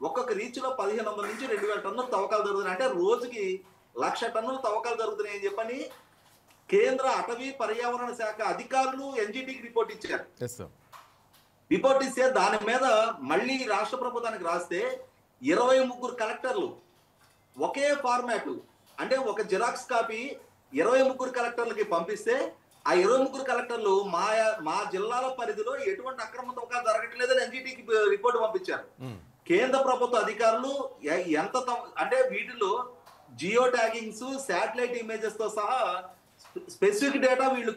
ఒక్కొక్క రీచ్లో 1500 నుంచి 2000 టన్నులు తవ్వకాలు జరుగుతున్నాయి, అంటే రోజుకి 1,00,000 టన్నులు తవ్వకాలు జరుగుతున్నాయి అని చెప్పని కేంద్ర అటవీ పర్యావరణ శాఖ అధికారులు ఎన్జిటికి రిపోర్ట్ ఇచ్చారు. రిపోర్ట్ ఇస్తే దాని మీద మళ్ళీ రాష్ట్ర ప్రభుత్వానికి రాస్తే 23 కలెక్టర్లు ఒకే ఫార్మాట్, అంటే ఒక జిరాక్స్ కాపీ 23 కలెక్టర్లకి పంపిస్తే ఆ 23 కలెక్టర్లు మా జిల్లాల పరిధిలో ఎటువంటి అక్రమ తవ్వకాలు జరగట్లేదని ఎన్జిటికి రిపోర్ట్ పంపించారు. కేంద్ర ప్రభుత్వ అధికారులు ఎంత అంటే వీటిలో జియో ట్యాగింగ్స్, శాటిలైట్ ఇమేజెస్ తో సహా స్పెసిఫిక్ డేటా వీళ్ళు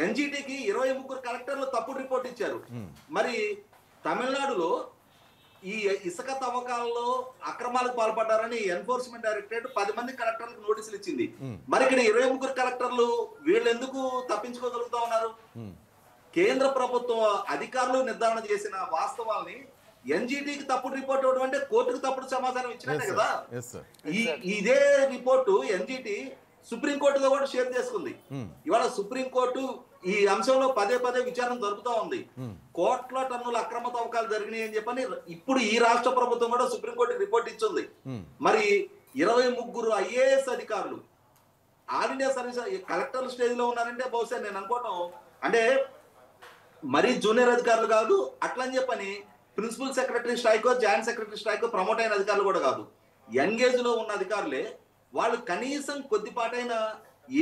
ఎన్జిటికి 23 కలెక్టర్లు తప్పుడు రిపోర్ట్ ఇచ్చారు. మరి తమిళనాడులో ఈ ఇసుక తవ్వకాలలో అక్రమాలకు పాల్పడ్డారని ఎన్ఫోర్స్మెంట్ డైరెక్టరేట్ 10 మంది కలెక్టర్లకు నోటీసులు ఇచ్చింది. మరి ఇక్కడ 23 కలెక్టర్లు వీళ్ళు ఎందుకు తప్పించుకోగలుగుతా ఉన్నారు? కేంద్ర ప్రభుత్వ అధికారులు నిర్ధారణ చేసిన వాస్తవాల్ని ఎన్జిటికి తప్పుడు రిపోర్ట్ ఇవ్వడం అంటే కోర్టుకు తప్పుడు సమాచారం ఇచ్చినట్టే కదా. ఇదే రిపోర్టు ఎన్జిటి సుప్రీంకోర్టులో కూడా షేర్ చేసుకుంది. ఇవాళ సుప్రీంకోర్టు ఈ అంశంలో పదే విచారణ జరుపుతా ఉంది. కోట్ల టన్నుల అక్రమ తవ్వకాలు జరిగినాయి అని చెప్పని ఇప్పుడు ఈ రాష్ట్ర ప్రభుత్వం కూడా సుప్రీంకోర్టుకి రిపోర్ట్ ఇచ్చింది. మరి 23 ఐఏఎస్ అధికారులు all India service collector stage లో ఉన్నారంటే బహుశా నేను అనుకోవటం అంటే మరీ జూనియర్ అధికారులు కాదు, అట్లని చెప్పని ప్రిన్సిపల్ సెక్రటరీ స్ట్రైకో జాయింట్ సెక్రటరీ స్ట్రైకో ప్రమోట్ అయిన అధికారులు కూడా కాదు, యంగేజ్ లో ఉన్న అధికారులే. వాళ్ళు కనీసం కొద్దిపాటైన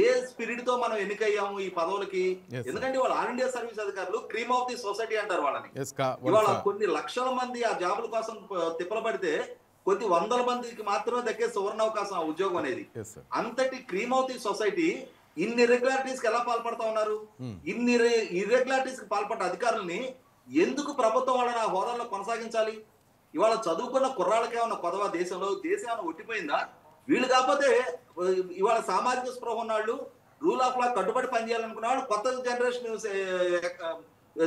ఏ స్పిరిట్ తో మనం ఎన్నికయ్యాము ఈ పదవులకి, ఎందుకంటే వాళ్ళు ఆల్ ఇండియా సర్వీస్ అధికారులు క్రీమ్ ఆఫ్ ది సొసైటీ అంటారు వాళ్ళని. ఇవాళ కొన్ని లక్షల మంది ఆ జాబుల కోసం తిప్పలు పడితే కొద్ది వందల మందికి మాత్రమే దక్కే సువర్ణ అవకాశం ఆ ఉద్యోగం అనేది. అంతటి క్రీమ్ ఆఫ్ ది సొసైటీ ఇన్ని ఇర్రెగ్యులారిటీస్ కి ఎలా పాల్పడతా ఉన్నారు? ఇన్ని ఇర్రెగ్యులారిటీస్ కి పాల్పడ్డ అధికారుల్ని ఎందుకు ప్రభుత్వం వాళ్ళని ఆ హోదాల్లో కొనసాగించాలి? ఇవాళ చదువుకున్న కుర్రాళ్ళకే ఉన్న కొదవ దేశంలో దేశం ఏమైనా ఒట్టిపోయిందా? వీళ్ళు కాకపోతే ఇవాళ సామాజిక స్పృహ ఉన్నాళ్ళు, రూల్ ఆఫ్ లా కట్టుబడి పనిచేయాలనుకున్న వాళ్ళు కొత్త జనరేషన్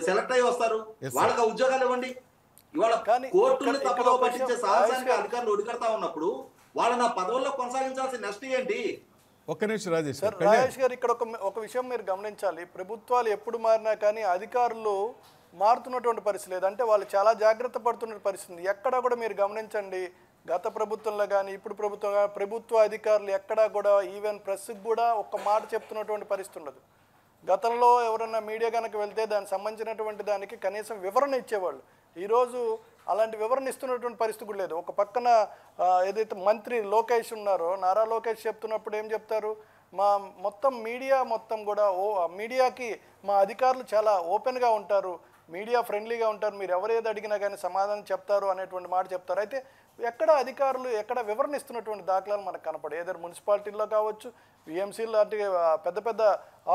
సెలెక్ట్ అయ్యి వస్తారు, వాళ్ళకి ఉద్యోగాలు ఇవ్వండి. ఇవాళ కోర్టులు తప్పుదో పట్టించే సాహసానికి అధికారులు ఒడిగడతా ఉన్నప్పుడు వాళ్ళని ఆ పదవుల్లో కొనసాగించాల్సిన నష్టం ఏంటి? ఒక్క నిమిషం రాజేష్ గారు, ఇక్కడ ఒక విషయం మీరు గమనించాలి. ప్రభుత్వాలు ఎప్పుడు మారినా కానీ అధికారులు మారుతున్నటువంటి పరిస్థితి లేదు, అంటే వాళ్ళు చాలా జాగ్రత్త పడుతున్న పరిస్థితి. ఎక్కడా కూడా మీరు గమనించండి, గత ప్రభుత్వంలో కానీ ఇప్పుడు ప్రభుత్వ అధికారులు ఎక్కడా కూడా ఈవెన్ ప్రెస్కి కూడా ఒక్క మాట చెప్తున్నటువంటి పరిస్థితి ఉండదు. గతంలో ఎవరన్నా మీడియా కనుక వెళ్తే దానికి సంబంధించినటువంటి దానికి కనీసం వివరణ ఇచ్చేవాళ్ళు. ఈరోజు అలాంటి వివరణ ఇస్తున్నటువంటి పరిస్థితి కూడా లేదు. ఒక పక్కన ఏదైతే మంత్రి లోకేష్ ఉన్నారో, నారా లోకేష్ చెప్తున్నప్పుడు ఏం చెప్తారు, మా మొత్తం మీడియా మొత్తం కూడా మీడియాకి మా అధికారులు చాలా ఓపెన్గా ఉంటారు, మీడియా ఫ్రెండ్లీగా ఉంటారు, మీరు ఎవరేది అడిగినా కానీ సమాధానం చెప్తారు అనేటువంటి మాట చెప్తారు. అయితే ఎక్కడ అధికారులు ఎక్కడ వివరణ ఇస్తున్నటువంటి దాఖలాలు మనకు కనపడే, ఏదో మున్సిపాలిటీల్లో కావచ్చు, విఎంసీ లాంటి పెద్ద పెద్ద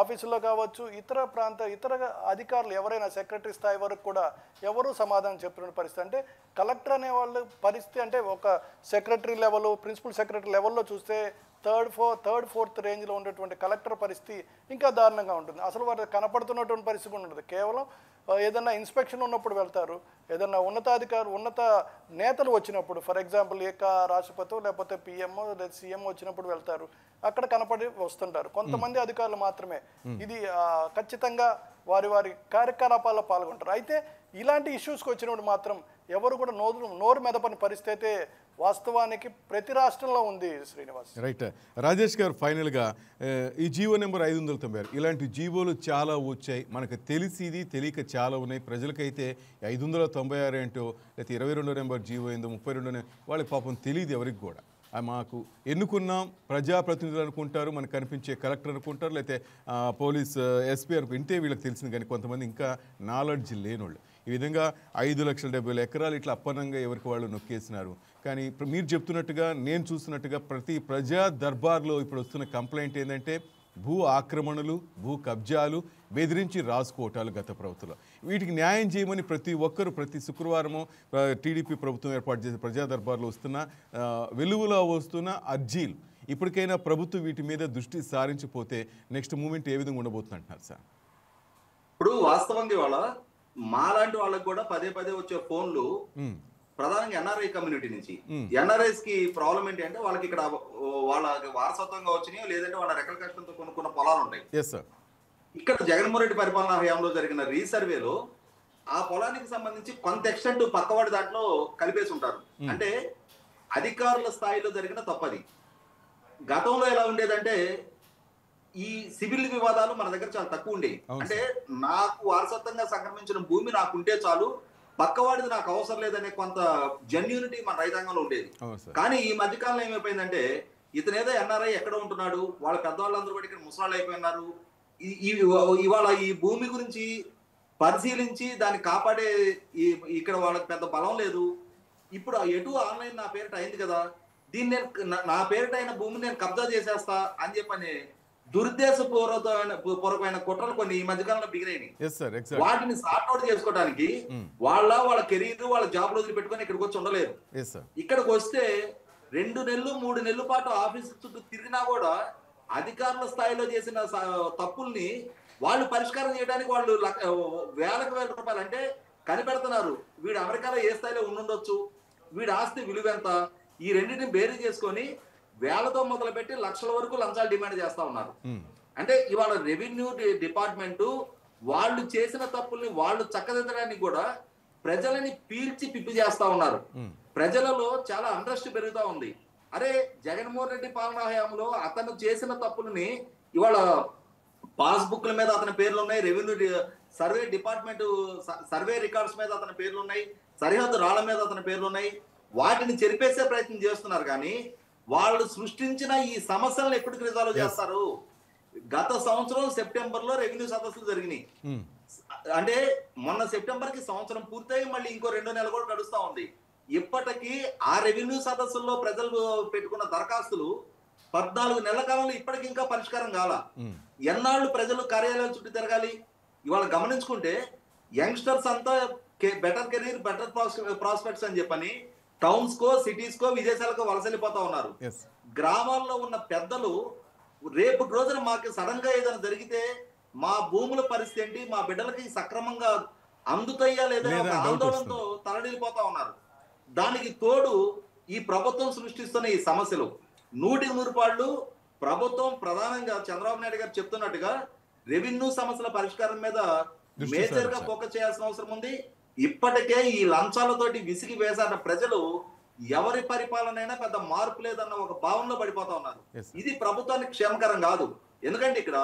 ఆఫీసుల్లో కావచ్చు, ఇతర అధికారులు ఎవరైనా సెక్రటరీ స్థాయి వరకు కూడా ఎవరు సమాధానం చెప్తున్న పరిస్థితి. అంటే కలెక్టర్ అనే వాళ్ళు పరిస్థితి అంటే ఒక సెక్రటరీ లెవెల్, ప్రిన్సిపల్ సెక్రటరీ లెవెల్లో చూస్తే థర్డ్ ఫోర్త్ రేంజ్లో ఉండేటువంటి కలెక్టర్ పరిస్థితి ఇంకా దారుణంగా ఉంటుంది. అసలు వారు కనపడుతున్నటువంటి పరిస్థితి ఉండదు. కేవలం ఏదన్నా ఇన్స్పెక్షన్ ఉన్నప్పుడు వెళ్తారు, ఏదన్నా ఉన్నత నేతలు వచ్చినప్పుడు, ఫర్ ఎగ్జాంపుల్ రాష్ట్రపతి లేకపోతే పిఎంఓ లేదా సీఎం వచ్చినప్పుడు వెళ్తారు, అక్కడ కనపడి వస్తుంటారు కొంతమంది అధికారులు మాత్రమే. ఇది ఖచ్చితంగా వారి కార్యకలాపాల్లో పాల్గొంటారు. అయితే ఇలాంటి ఇష్యూస్కి వచ్చినప్పుడు మాత్రం ఎవరు కూడా నోరు మెదపని పరిస్థితి వాస్తవానికి ప్రతి రాష్ట్రంలో ఉంది. శ్రీనివాస్, రైట్. రాజేష్ గారు, ఫైనల్గా ఈ జీవో నెంబర్ 596 ఇలాంటి జీవోలు చాలా వచ్చాయి, మనకు తెలిసిది తెలియక చాలా ఉన్నాయి. ప్రజలకైతే 596 ఏంటో లేకపోతే 22 నెంబర్ జీవో ఏందో 32 వాళ్ళకి పాపం తెలియదు ఎవరికి కూడా. మాకు ఎన్నుకున్నాం ప్రజాప్రతినిధులు అనుకుంటారు, మనకు కనిపించే కలెక్టర్ అనుకుంటారు, లేకపోతే పోలీస్ ఎస్పీ ఇంతే వీళ్ళకి తెలిసింది. కానీ కొంతమంది ఇంకా నాలెడ్జ్ లేనోళ్ళు ఈ విధంగా 5,70,000 ఎకరాలు ఇట్లా అప్పనంగా ఎవరికి వాళ్ళు నొక్కేసినారు. కానీ మీరు చెప్తున్నట్టుగా నేను చూస్తున్నట్టుగా ప్రతి ప్రజా దర్బార్లో ఇప్పుడు వస్తున్న కంప్లైంట్ ఏంటంటే భూ ఆక్రమణలు, భూ కబ్జాలు, బెదిరించి రాసుకోవటాలు గత ప్రభుత్వంలో. వీటికి న్యాయం చేయమని ప్రతి ఒక్కరు ప్రతి శుక్రవారము టీడీపీ ప్రభుత్వం ఏర్పాటు చేసే ప్రజా దర్బార్లో వస్తున్న వెలుగులో వస్తున్న అర్జీలు. ఇప్పటికైనా ప్రభుత్వం వీటి మీద దృష్టి సారించిపోతే నెక్స్ట్ మూమెంట్ ఏ విధంగా ఉండబోతుంది అంటున్నారు సార్? ఇప్పుడు వాస్తవంగా ఇవాళ మాలాంటి వాళ్ళకి కూడా పదే వచ్చే ఫోన్లు ప్రధానంగా ఎన్ఆర్ఐ కమ్యూనిటీ నుంచి. ఎన్ఆర్ఐస్ కి ప్రాబ్లం ఏంటి అంటే వాళ్ళకి ఇక్కడ వాళ్ళ వారసత్వంగా వచ్చినాయో లేదంటే వాళ్ళ రెక్కల కష్టంతో కొనుక్కున్న పొలాలు ఉంటాయి. ఇక్కడ జగన్మోహన్ రెడ్డి పరిపాలనా హయాంలో జరిగిన రీసర్వేలో ఆ పొలానికి సంబంధించి కొంత ఎక్స్టెంట్ పక్కవాడి దాంట్లో కలిపేసి ఉంటారు. అంటే అధికారుల స్థాయిలో జరిగిన తప్పది. గతంలో ఎలా ఉండేదంటే ఈ సివిల్ వివాదాలు మన దగ్గర చాలా తక్కువ ఉండేవి. అంటే నాకు వారసత్వంగా సంక్రమించిన భూమి నాకుంటే చాలు, పక్కవాడిది నాకు అవసరం లేదనే కొంత జెన్యూనిటీ మన రైతాంగంలో ఉండేది. కానీ ఈ మధ్యకాలంలో ఏమైపోయిందంటే ఇతనేదో ఎన్ఆర్ఐ ఎక్కడ ఉంటున్నాడు, వాళ్ళ పెద్దవాళ్ళందరూ కూడా ఇక్కడ ముసలాళ్ళు అయిపోయినారు, ఇవాళ ఈ భూమి గురించి పరిశీలించి దాన్ని కాపాడే ఇక్కడ వాళ్ళకి పెద్ద బలం లేదు. ఇప్పుడు ఎటు ఆన్లైన్ నా పేరిట అయింది కదా, దీన్ని నేను నా పేరిట అయిన భూమిని నేను కబ్జా చేసేస్తా అని చెప్పని దురుద్దేశపూర్వకమైన కుట్రలు కొన్ని ఈ మధ్యకాలంలో బిగినాయి. వాటిని సార్ట్అవుట్ చేసుకోవడానికి వాళ్ళ కెరీర్ వాళ్ళ జాబ్ రోజులు పెట్టుకొని ఇక్కడికి వచ్చి ఉండలేరు. ఇక్కడికి వస్తే 2 నెలలు 3 నెలల పాటు ఆఫీస్ చుట్టూ తిరిగినా కూడా అధికారుల స్థాయిలో చేసిన తప్పుల్ని వాళ్ళు పరిష్కారం చేయడానికి వాళ్ళు వేలకు వేల రూపాయలు అంటే కనిపెడుతున్నారు. వీడు అమెరికాలో ఏ స్థాయిలో ఉండుండొచ్చు, వీడి ఆస్తి విలువ ఎంత, ఈ రెండింటిని బేరీ చేసుకొని వేలతో మొదలుపెట్టి లక్షల వరకు లంచాలు డిమాండ్ చేస్తా ఉన్నారు. అంటే ఇవాళ రెవెన్యూ డిపార్ట్మెంట్ వాళ్ళు చేసిన తప్పుల్ని వాళ్ళు చక్కదిద్దడానికి కూడా ప్రజలని పీల్చి పిప్పి చేస్తా ఉన్నారు. ప్రజలలో చాలా అంట్రెస్ట్ పెరుగుతా ఉంది. అరే జగన్మోహన్ రెడ్డి పాలనా హయాంలో అతను చేసిన తప్పులని ఇవాళ పాస్బుక్ల మీద అతని పేర్లు ఉన్నాయి, revenue survey department survey records మీద అతని పేర్లు ఉన్నాయి, సరిహద్దు రాళ్ల మీద అతని పేర్లు ఉన్నాయి. వాటిని చెరిపేసే ప్రయత్నం చేస్తున్నారు. కానీ వాళ్ళు సృష్టించిన ఈ సమస్యలను ఎప్పటికి రిజాల్వ్ చేస్తారు? గత సంవత్సరం సెప్టెంబర్ లో రెవెన్యూ సదస్సులు జరిగినాయి. అంటే మొన్న సెప్టెంబర్ కి సంవత్సరం పూర్తయి మళ్ళీ ఇంకో 2 నెలలు కూడా గడుస్తా ఉంది. ఇప్పటికీ ఆ రెవెన్యూ సదస్సుల్లో ప్రజలు పెట్టుకున్న దరఖాస్తులు 14 నెలల కాలంలో ఇప్పటికి ఇంకా పరిష్కారం కాల. ఎన్నాళ్ళు ప్రజలు కార్యాలయాల చుట్టూ తిరగాలి? ఇవాళ గమనించుకుంటే యంగ్స్టర్స్ అంతా బెటర్ కెరీర్ బెటర్ ప్రాస్పెక్ట్స్ అని చెప్పని టౌన్స్ కో సిటీస్ కో విదేశాలకు వలస వెళ్ళిపోతా ఉన్నారు. గ్రామాల్లో ఉన్న పెద్దలు రేపు రోజున మాకు సడన్ గా ఏదైనా జరిగితే మా భూముల పరిస్థితి ఏంటి, మా బిడ్డలకి సక్రమంగా అందుతాయా లేదా ఆందోళనతో తలడిల్లిపోతా ఉన్నారు. దానికి తోడు ఈ ప్రభుత్వం సృష్టిస్తున్న ఈ సమస్యలు 100% ప్రభుత్వం ప్రధానంగా చంద్రబాబు నాయుడు గారు చెప్తున్నట్టుగా రెవెన్యూ సమస్యల పరిష్కారం మీద మేజర్ గా ఫోకస్ చేయాల్సిన అవసరం ఉంది. ఇప్పటికే ఈ లంచాలతోటి విసిగి వేసాన ప్రజలు ఎవరి పరిపాలనైనా పెద్ద మార్పు లేదన్న ఒక భావనలో పడిపోతా ఉన్నారు. ఇది ప్రభుత్వానికి క్షేమకరం కాదు. ఎందుకంటే ఇక్కడ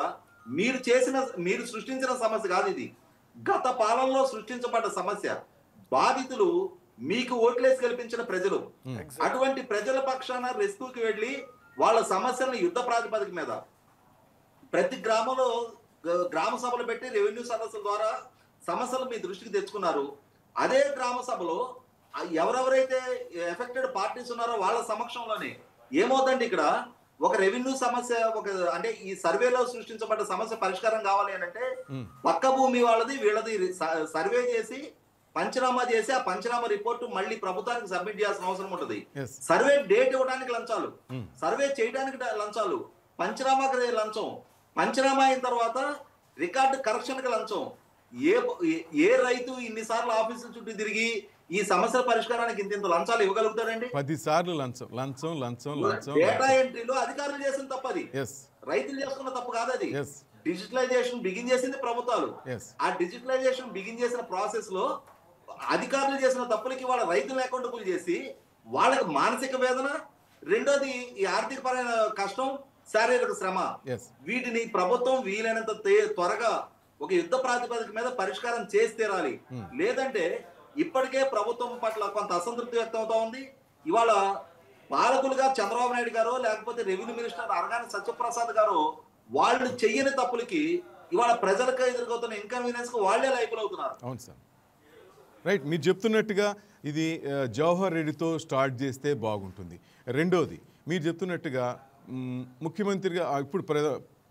మీరు సృష్టించిన సమస్య కాదు, ఇది గత పాలనలో సృష్టించబడ్డ సమస్య. బాధితులు మీకు ఓట్లేసి గెలిపించిన ప్రజలు. అటువంటి ప్రజల పక్షాన రెస్క్యూకి వెళ్ళి వాళ్ళ సమస్యలను యుద్ధ ప్రాతిపదిక మీద ప్రతి గ్రామంలో గ్రామ సభలు పెట్టి రెవెన్యూ సదస్సుల ద్వారా సమస్యలు మీ దృష్టికి తెచ్చుకున్నారు. అదే గ్రామ సభలో ఎవరెవరైతే ఎఫెక్టెడ్ పార్టీస్ ఉన్నారో వాళ్ళ సమక్షంలోనే ఏమవుతుందంటే ఇక్కడ ఒక రెవెన్యూ సమస్య అంటే ఈ సర్వేలో సృష్టించబడ్డ సమస్య పరిష్కారం కావాలి అని అంటే పక్క భూమి వాళ్ళది వీళ్ళది సర్వే చేసి పంచనామా చేసి ఆ పంచనామా రిపోర్ట్ మళ్ళీ ప్రభుత్వానికి సబ్మిట్ చేయాల్సిన అవసరం ఉంటుంది. సర్వే డేట్ ఇవ్వడానికి లంచాలు, సర్వే చేయడానికి లంచాలు, పంచనామాకి లంచం, పంచనామా అయిన తర్వాత రికార్డు కరెక్షన్ కి లంచం. ఏ రైతు ఇన్నిసార్లు ఆఫీసుల చుట్టూ తిరిగి ఈ సమస్యల పరిష్కారానికి ఇంత లంచాలు ఇవ్వగలుగుతారండి? 10 సార్లు లంచం లంచం లంచం లంచం. డేటా ఎంట్రీలో అధికారులు చేసిన తప్పు, అది రైతులు చేసుకున్న తప్పు కాదు. అది డిజిటలైజేషన్ బిగిన్ చేసింది ప్రభుత్వాలు. ఆ డిజిటలైజేషన్ బిగిన్ చేసిన ప్రాసెస్ లో అధికారులు చేసిన తప్పులకి వాళ్ళ రైతులు అకౌంటబుల్ చేసి వాళ్ళకి మానసిక వేదన, రెండోది ఈ ఆర్థిక పరమైన కష్టం, శారీరక శ్రమ, వీటిని ప్రభుత్వం వీలైనంత త్వరగా ఒక యుద్ధ ప్రాతిపదిక మీద పరిష్కారం చేసి తీరాలి. లేదంటే ఇప్పటికే ప్రభుత్వం పట్ల కొంత అసంతృప్తి వ్యక్తం అవుతా ఉంది. ఇవాళ పాలకులుగా చంద్రబాబు నాయుడు గారు లేకపోతే రెవెన్యూ మినిస్టర్ అరగాని సత్యప్రసాద్ గారు వాళ్ళు చెయ్యని తప్పులకి ఇవాళ ప్రజలకు ఎదుర్కొతున్న ఇన్కన్వీనియన్స్ కు వాళ్లే లైబుల్ అవుతున్నారు. అవును సార్, రైట్. మీరు చెప్తున్నట్టుగా ఇది జవహర్ రెడ్డితో స్టార్ట్ చేస్తే బాగుంటుంది. రెండోది మీరు చెప్తున్నట్టుగా ముఖ్యమంత్రిగా ఇప్పుడు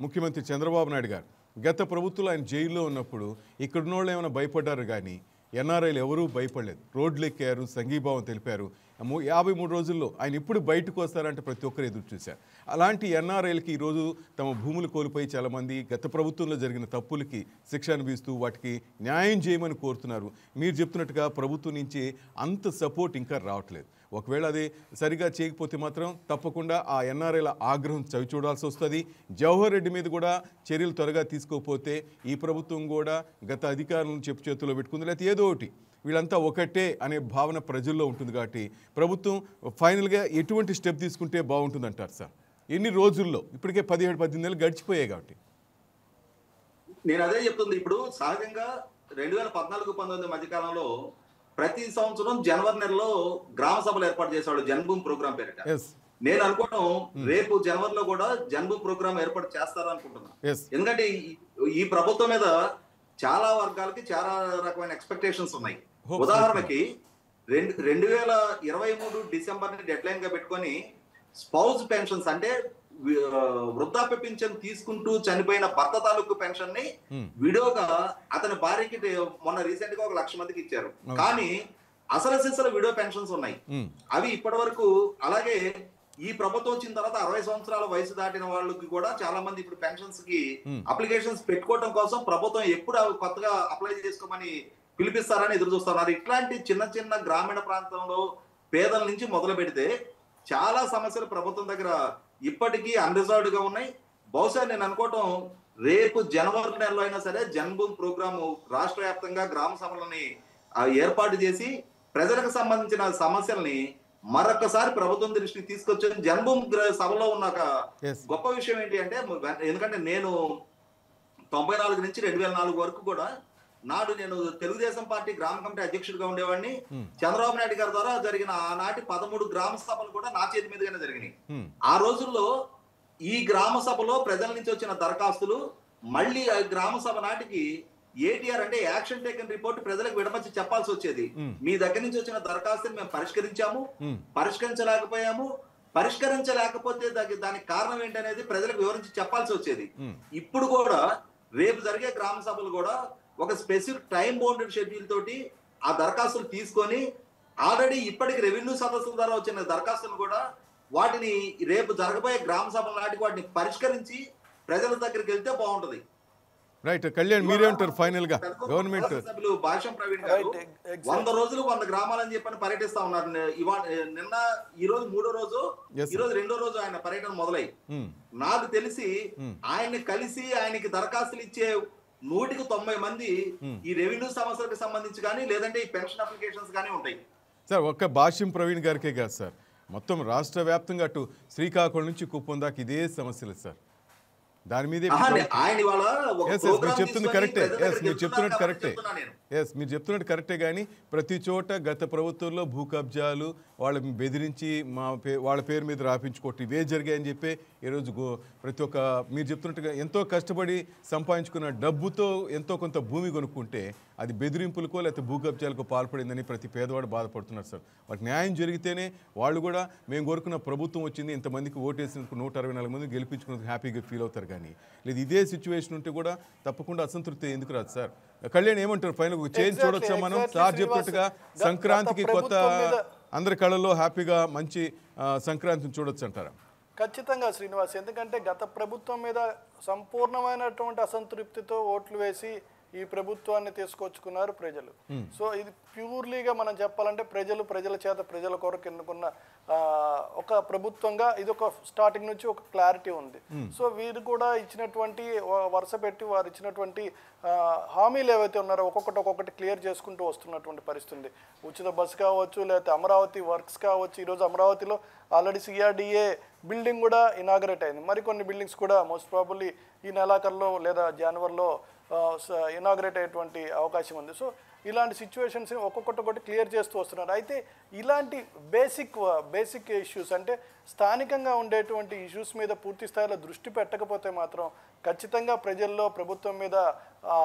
ముఖ్యమంత్రి చంద్రబాబు నాయుడు గారు గత ప్రభుత్వంలో ఆయన జైల్లో ఉన్నప్పుడు ఇక్కడున్న వాళ్ళు ఏమైనా భయపడ్డారు కానీ ఎన్ఆర్ఐలు ఎవరూ భయపడలేదు. రోడ్లు ఎక్కారు, సంఘీభావం తెలిపారు. 53 రోజుల్లో ఆయన ఇప్పుడు బయటకు వస్తారంటే ప్రతి ఒక్కరు ఎదురు చూశారు. అలాంటి ఎన్ఆర్ఐలకి ఈరోజు తమ భూములు కోల్పోయి చాలామంది గత ప్రభుత్వంలో జరిగిన తప్పులకి శిక్ష అనుభవిస్తూ వాటికి న్యాయం చేయమని కోరుతున్నారు. మీరు చెప్తున్నట్టుగా ప్రభుత్వం నుంచి అంత సపోర్ట్ ఇంకా రావట్లేదు. ఒకవేళ అది సరిగా చేయకపోతే మాత్రం తప్పకుండా ఆ ఎన్ఆర్ఐల ఆగ్రహం చవి చూడాల్సి వస్తుంది. జవహర్ రెడ్డి మీద కూడా చర్యలు త్వరగా తీసుకోకపోతే ఈ ప్రభుత్వం కూడా గత అధికారులను చెప్పు చేతుల్లో పెట్టుకుంది, లేకపోతే ఏదో ఒకటి వీళ్ళంతా ఒకటే అనే భావన ప్రజల్లో ఉంటుంది. కాబట్టి ప్రభుత్వం ఫైనల్గా ఎటువంటి స్టెప్ తీసుకుంటే బాగుంటుంది అంటారు సార్? ఎన్ని రోజుల్లో? ఇప్పటికే 17-18 నెలలు గడిచిపోయాయి కాబట్టి నేను అదే చెప్తుంది. ఇప్పుడు సహజంగా 2014-19 మధ్యకాలంలో ప్రతి సంవత్సరం జనవరి నెలలో గ్రామ సభలు ఏర్పాటు చేసేవాడు జన్మభూమి ప్రోగ్రాం పేరిట. నేను అనుకోవడం రేపు జనవరిలో కూడా జన్మభూమి ప్రోగ్రాం ఏర్పాటు చేస్తారనుకుంటున్నా. ఎందుకంటే ఈ ప్రభుత్వం మీద చాలా వర్గాలకి చాలా రకమైన ఎక్స్పెక్టేషన్స్ ఉన్నాయి. ఉదాహరణకి 2023 డిసెంబర్ ని డెడ్ లైన్ గా పెట్టుకొని స్పౌజ్ పెన్షన్స్ అంటే వృద్ధాప్య పెన్షన్ తీసుకుంటూ చనిపోయిన భర్త తాలూకు పెన్షన్ ని విడోగా అతని భార్యకి మొన్న రీసెంట్ గా 1 లక్ష మందికి ఇచ్చారు. కానీ అసలు సిసలు విడో పెన్షన్స్ ఉన్నాయి, అవి ఇప్పటి వరకు. అలాగే ఈ ప్రభుత్వం వచ్చిన తర్వాత 60 సంవత్సరాల వయసు దాటిన వాళ్ళకి కూడా చాలా మంది ఇప్పుడు పెన్షన్స్ కి అప్లికేషన్స్ పెట్టుకోవడం కోసం ప్రభుత్వం ఎప్పుడు కొత్తగా అప్లై చేసుకోమని పిలిపిస్తారని ఎదురు చూస్తున్నారు. ఇట్లాంటి చిన్న చిన్న గ్రామీణ ప్రాంతంలో పేదల నుంచి మొదలు పెడితే చాలా సమస్యలు ప్రభుత్వం దగ్గర ఇప్పటికీ అన్రిజర్వ్డ్ గా ఉన్నాయి. బహుశా నేను అనుకోవటం రేపు జనవరి నెలలో అయినా సరే జన్మభూమి ప్రోగ్రాము రాష్ట్ర వ్యాప్తంగా గ్రామ సభలని ఏర్పాటు చేసి ప్రజలకు సంబంధించిన సమస్యల్ని మరొకసారి ప్రభుత్వం దృష్టికి తీసుకొచ్చి జన్మభూమి సభలో ఉన్న గొప్ప విషయం ఏంటి అంటే, ఎందుకంటే నేను 94 నుంచి 2004 వరకు కూడా నాడు నేను తెలుగుదేశం పార్టీ గ్రామ కమిటీ అధ్యక్షుడిగా ఉండేవాడిని. చంద్రబాబు నాయుడు గారి ద్వారా జరిగిన ఆనాటి 13 గ్రామ సభలు కూడా నా చేతి మీదుగానే జరిగినాయి. ఆ రోజుల్లో ఈ గ్రామ సభలో ప్రజల నుంచి వచ్చిన దరఖాస్తులు మళ్ళీ గ్రామ సభ నాటికి ఏటీఆర్ అంటే యాక్షన్ టేకన్ రిపోర్ట్ ప్రజలకు విడమర్చి చెప్పాల్సి వచ్చేది. మీ దగ్గర నుంచి వచ్చిన దరఖాస్తుని మేము పరిష్కరించాము, పరిష్కరించలేకపోతే దానికి కారణం ఏంటనేది ప్రజలకు వివరించి చెప్పాల్సి వచ్చేది. ఇప్పుడు కూడా రేపు జరిగే గ్రామ సభలు కూడా ఒక స్పెసిఫిక్ టైం బౌండెడ్ షెడ్యూల్ తోటి ఆ దరఖాస్తులు తీసుకొని ఆల్రెడీ ఇప్పటికి రెవెన్యూ సదస్సుల ద్వారా వచ్చిన దరఖాస్తులు కూడా వాటిని రేపు జరగబోయే గ్రామ సభల నాటికి వాటిని పరిష్కరించి ప్రజల దగ్గరికి వెళ్తే బాగుంటది. రైట్ కళ్యాణ్, మీరేంటారు ఫైనల్ గా? గవర్నమెంట్ సభ్యులు భాష్యం ప్రవీణ్ గారు 100 రోజులు 100 గ్రామాలని చెప్పని పర్యటిస్తా ఉన్నారు. నిన్న ఈ రోజు 3వ రోజు, ఈ రోజు 2వ రోజు ఆయన పర్యటన మొదలై నాకు తెలిసి ఆయన్ని కలిసి ఆయనకి దరఖాస్తులు ఇచ్చే 190 మంది ఈ రెవెన్యూ సమస్యలకు సంబంధించి కానీ లేదంటే ఈ పెన్షన్ అప్లికేషన్స్ కానీ ఉంటాయి సార్. ఒక్క భాష్యం ప్రవీణ్ గారికే కాదు సార్, మొత్తం రాష్ట్ర వ్యాప్తంగా అటు శ్రీకాకుళం నుంచి కుప్పం దాకా ఇదే సమస్యలు సార్. దాని మీదే ఆయన ఇవాళ ఒక మీరు ప్రోగ్రామ్ చెప్తుంది తీసుకొని కరెక్టే. ప్రజల దగ్గరికి మీరు చెప్తున్నట్టు వెళ్తున్నారు కరెక్టే. కాబట్టి చెప్తున్నా నేను. మీరు చెప్తున్నట్టు కరెక్టే. కానీ ప్రతి చోట గత ప్రభుత్వంలో భూ కబ్జాలు, వాళ్ళని బెదిరించి వాళ్ళ పేరు మీద రాపించుకోవటం ఇవే జరిగాయని చెప్పి ఈరోజు ప్రతి ఒక్క మీరు చెప్తున్నట్టుగా ఎంతో కష్టపడి సంపాదించుకున్న డబ్బుతో ఎంతో కొంత భూమి కొనుక్కుంటే అది బెదిరింపులకో లేకపోతే భూ కబ్జాలకు పాల్పడిందని ప్రతి పేదవాడు బాధపడుతున్నారు సార్. వాళ్ళకి న్యాయం జరిగితేనే వాళ్ళు కూడా మేము కోరుకున్న ప్రభుత్వం వచ్చింది, ఇంతమందికి ఓటేసినందుకు 164 మంది గెలిపించుకున్నందుకు హ్యాపీగా ఫీల్ అవుతారు. కానీ లేదు ఇదే సిచ్యువేషన్ ఉంటే కూడా తప్పకుండా అసంతృప్తి ఎందుకు రాదు సార్? కళ్యాణ్ ఏమంటారు? ఫైనల్ చేంజ్ చూడొచ్చా మనం? సార్ చెప్పినట్టుగా సంక్రాంతికి కొత్త అందరి కళల్లో హ్యాపీగా మంచి సంక్రాంతిని చూడొచ్చు అంటారా? ఖచ్చితంగా శ్రీనివాస్, ఎందుకంటే గత ప్రభుత్వం మీద సంపూర్ణమైనటువంటి అసంతృప్తితో ఓట్లు వేసి ఈ ప్రభుత్వాన్ని తీసుకొచ్చుకున్నారు ప్రజలు. సో ఇది ప్యూర్లీగా మనం చెప్పాలంటే ప్రజల చేత ప్రజల కొరకు ఎన్నుకున్న ఒక ప్రభుత్వంగా ఇది ఒక స్టార్టింగ్ నుంచి ఒక క్లారిటీ ఉంది. సో వీరు కూడా ఇచ్చినటువంటి వరుస పెట్టి వారు ఇచ్చినటువంటి హామీలు ఏవైతే ఉన్నారో ఒక్కొక్కటి క్లియర్ చేసుకుంటూ వస్తున్నటువంటి పరిస్థితి. ఉచిత బస్సు కావచ్చు, లేకపోతే అమరావతి వర్క్స్ కావచ్చు. ఈరోజు అమరావతిలో ఆల్రెడీ సిఆర్డిఏ బిల్డింగ్ కూడా ఇనాగరేట్ అయింది. మరికొన్ని బిల్డింగ్స్ కూడా మోస్ట్ ప్రాబబ్లీ ఈ నెలాఖరులో లేదా జనవరిలో ఇనాగరేట్ అయ్యేటువంటి అవకాశం ఉంది. సో ఇలాంటి సిచ్యువేషన్స్ ఒక్కొక్కటి క్లియర్ చేస్తూ వస్తున్నారు. అయితే ఇలాంటి బేసిక్ ఇష్యూస్ అంటే స్థానికంగా ఉండేటువంటి ఇష్యూస్ మీద పూర్తి స్థాయిలో దృష్టి పెట్టకపోతే మాత్రం ఖచ్చితంగా ప్రజల్లో ప్రభుత్వం మీద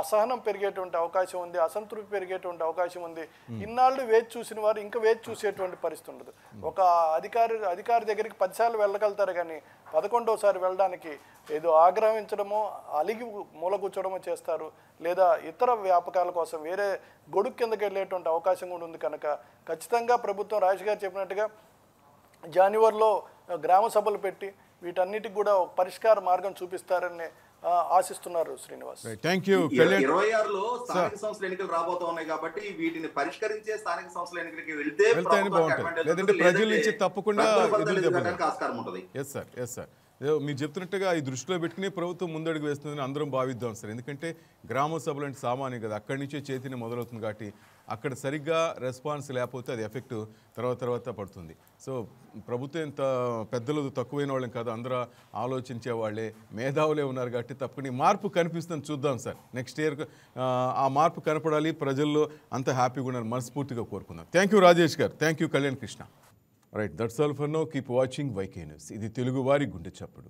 అసహనం పెరిగేటువంటి అవకాశం ఉంది, అసంతృప్తి పెరిగేటువంటి అవకాశం ఉంది. ఇన్నాళ్ళు వేచి చూసిన వారు ఇంకా వేచి చూసేటువంటి పరిస్థితి ఉండదు. ఒక అధికారి దగ్గరికి 10 సార్లు వెళ్ళగలుగుతారు, కానీ 11వసారి వెళ్ళడానికి ఏదో ఆగ్రహించడమో అలిగి మూల కూర్చోడమో చేస్తారు, లేదా ఇతర వ్యాపకాల కోసం వేరే గొడుగు కిందకి వెళ్ళేటువంటి అవకాశం కూడా ఉంది. కనుక ఖచ్చితంగా ప్రభుత్వం రాజేష్ గారు చెప్పినట్టుగా జనవరిలో గ్రామ సభలు పెట్టి వీటన్నిటికి కూడా ఒక పరిష్కార మార్గం చూపిస్తారని ఆశిస్తున్నారు శ్రీనివాస్. Thank you. 26లో స్థానిక సంస్థల ఎన్నికలు రాబోతా ఉన్నాయి కాబట్టి వీటిని పరిష్కరించే స్థానిక సంస్థల ఎన్నికలకి వెళ్తే బాగుంటుంది. లేదంటే ప్రజల నుంచి తప్పకుండా ఆస్కారం ఉంటుంది. Yes sir. మీరు చెప్తున్నట్టుగా ఈ దృష్టిలో పెట్టుకుని ప్రభుత్వం ముందడుగు వేస్తుందని అందరం భావిద్దాం సార్. ఎందుకంటే గ్రామ సభలు అంటే సామాన్యం కదా, అక్కడి నుంచే చేతిని మొదలవుతుంది కాబట్టి అక్కడ సరిగ్గా రెస్పాన్స్ లేకపోతే అది ఎఫెక్ట్ తర్వాత పడుతుంది. సో ప్రభుత్వం ఇంత పెద్దలు తక్కువైన వాళ్ళం కాదు, అందరూ ఆలోచించే వాళ్ళే, మేధావులే ఉన్నారు కాబట్టి తప్పని మార్పు కనిపిస్తుంది. చూద్దాం సార్, నెక్స్ట్ ఇయర్ ఆ మార్పు కనపడాలి, ప్రజల్లో అంత హ్యాపీగా ఉండాలని మనస్ఫూర్తిగా కోరుకుందాం. థ్యాంక్ యూ రాజేష్ గారు. Thank you Kalyan Krishna. Right, that's all for now. Keep watching YK News. ఇది తెలుగు వారి గుండె చప్పుడు.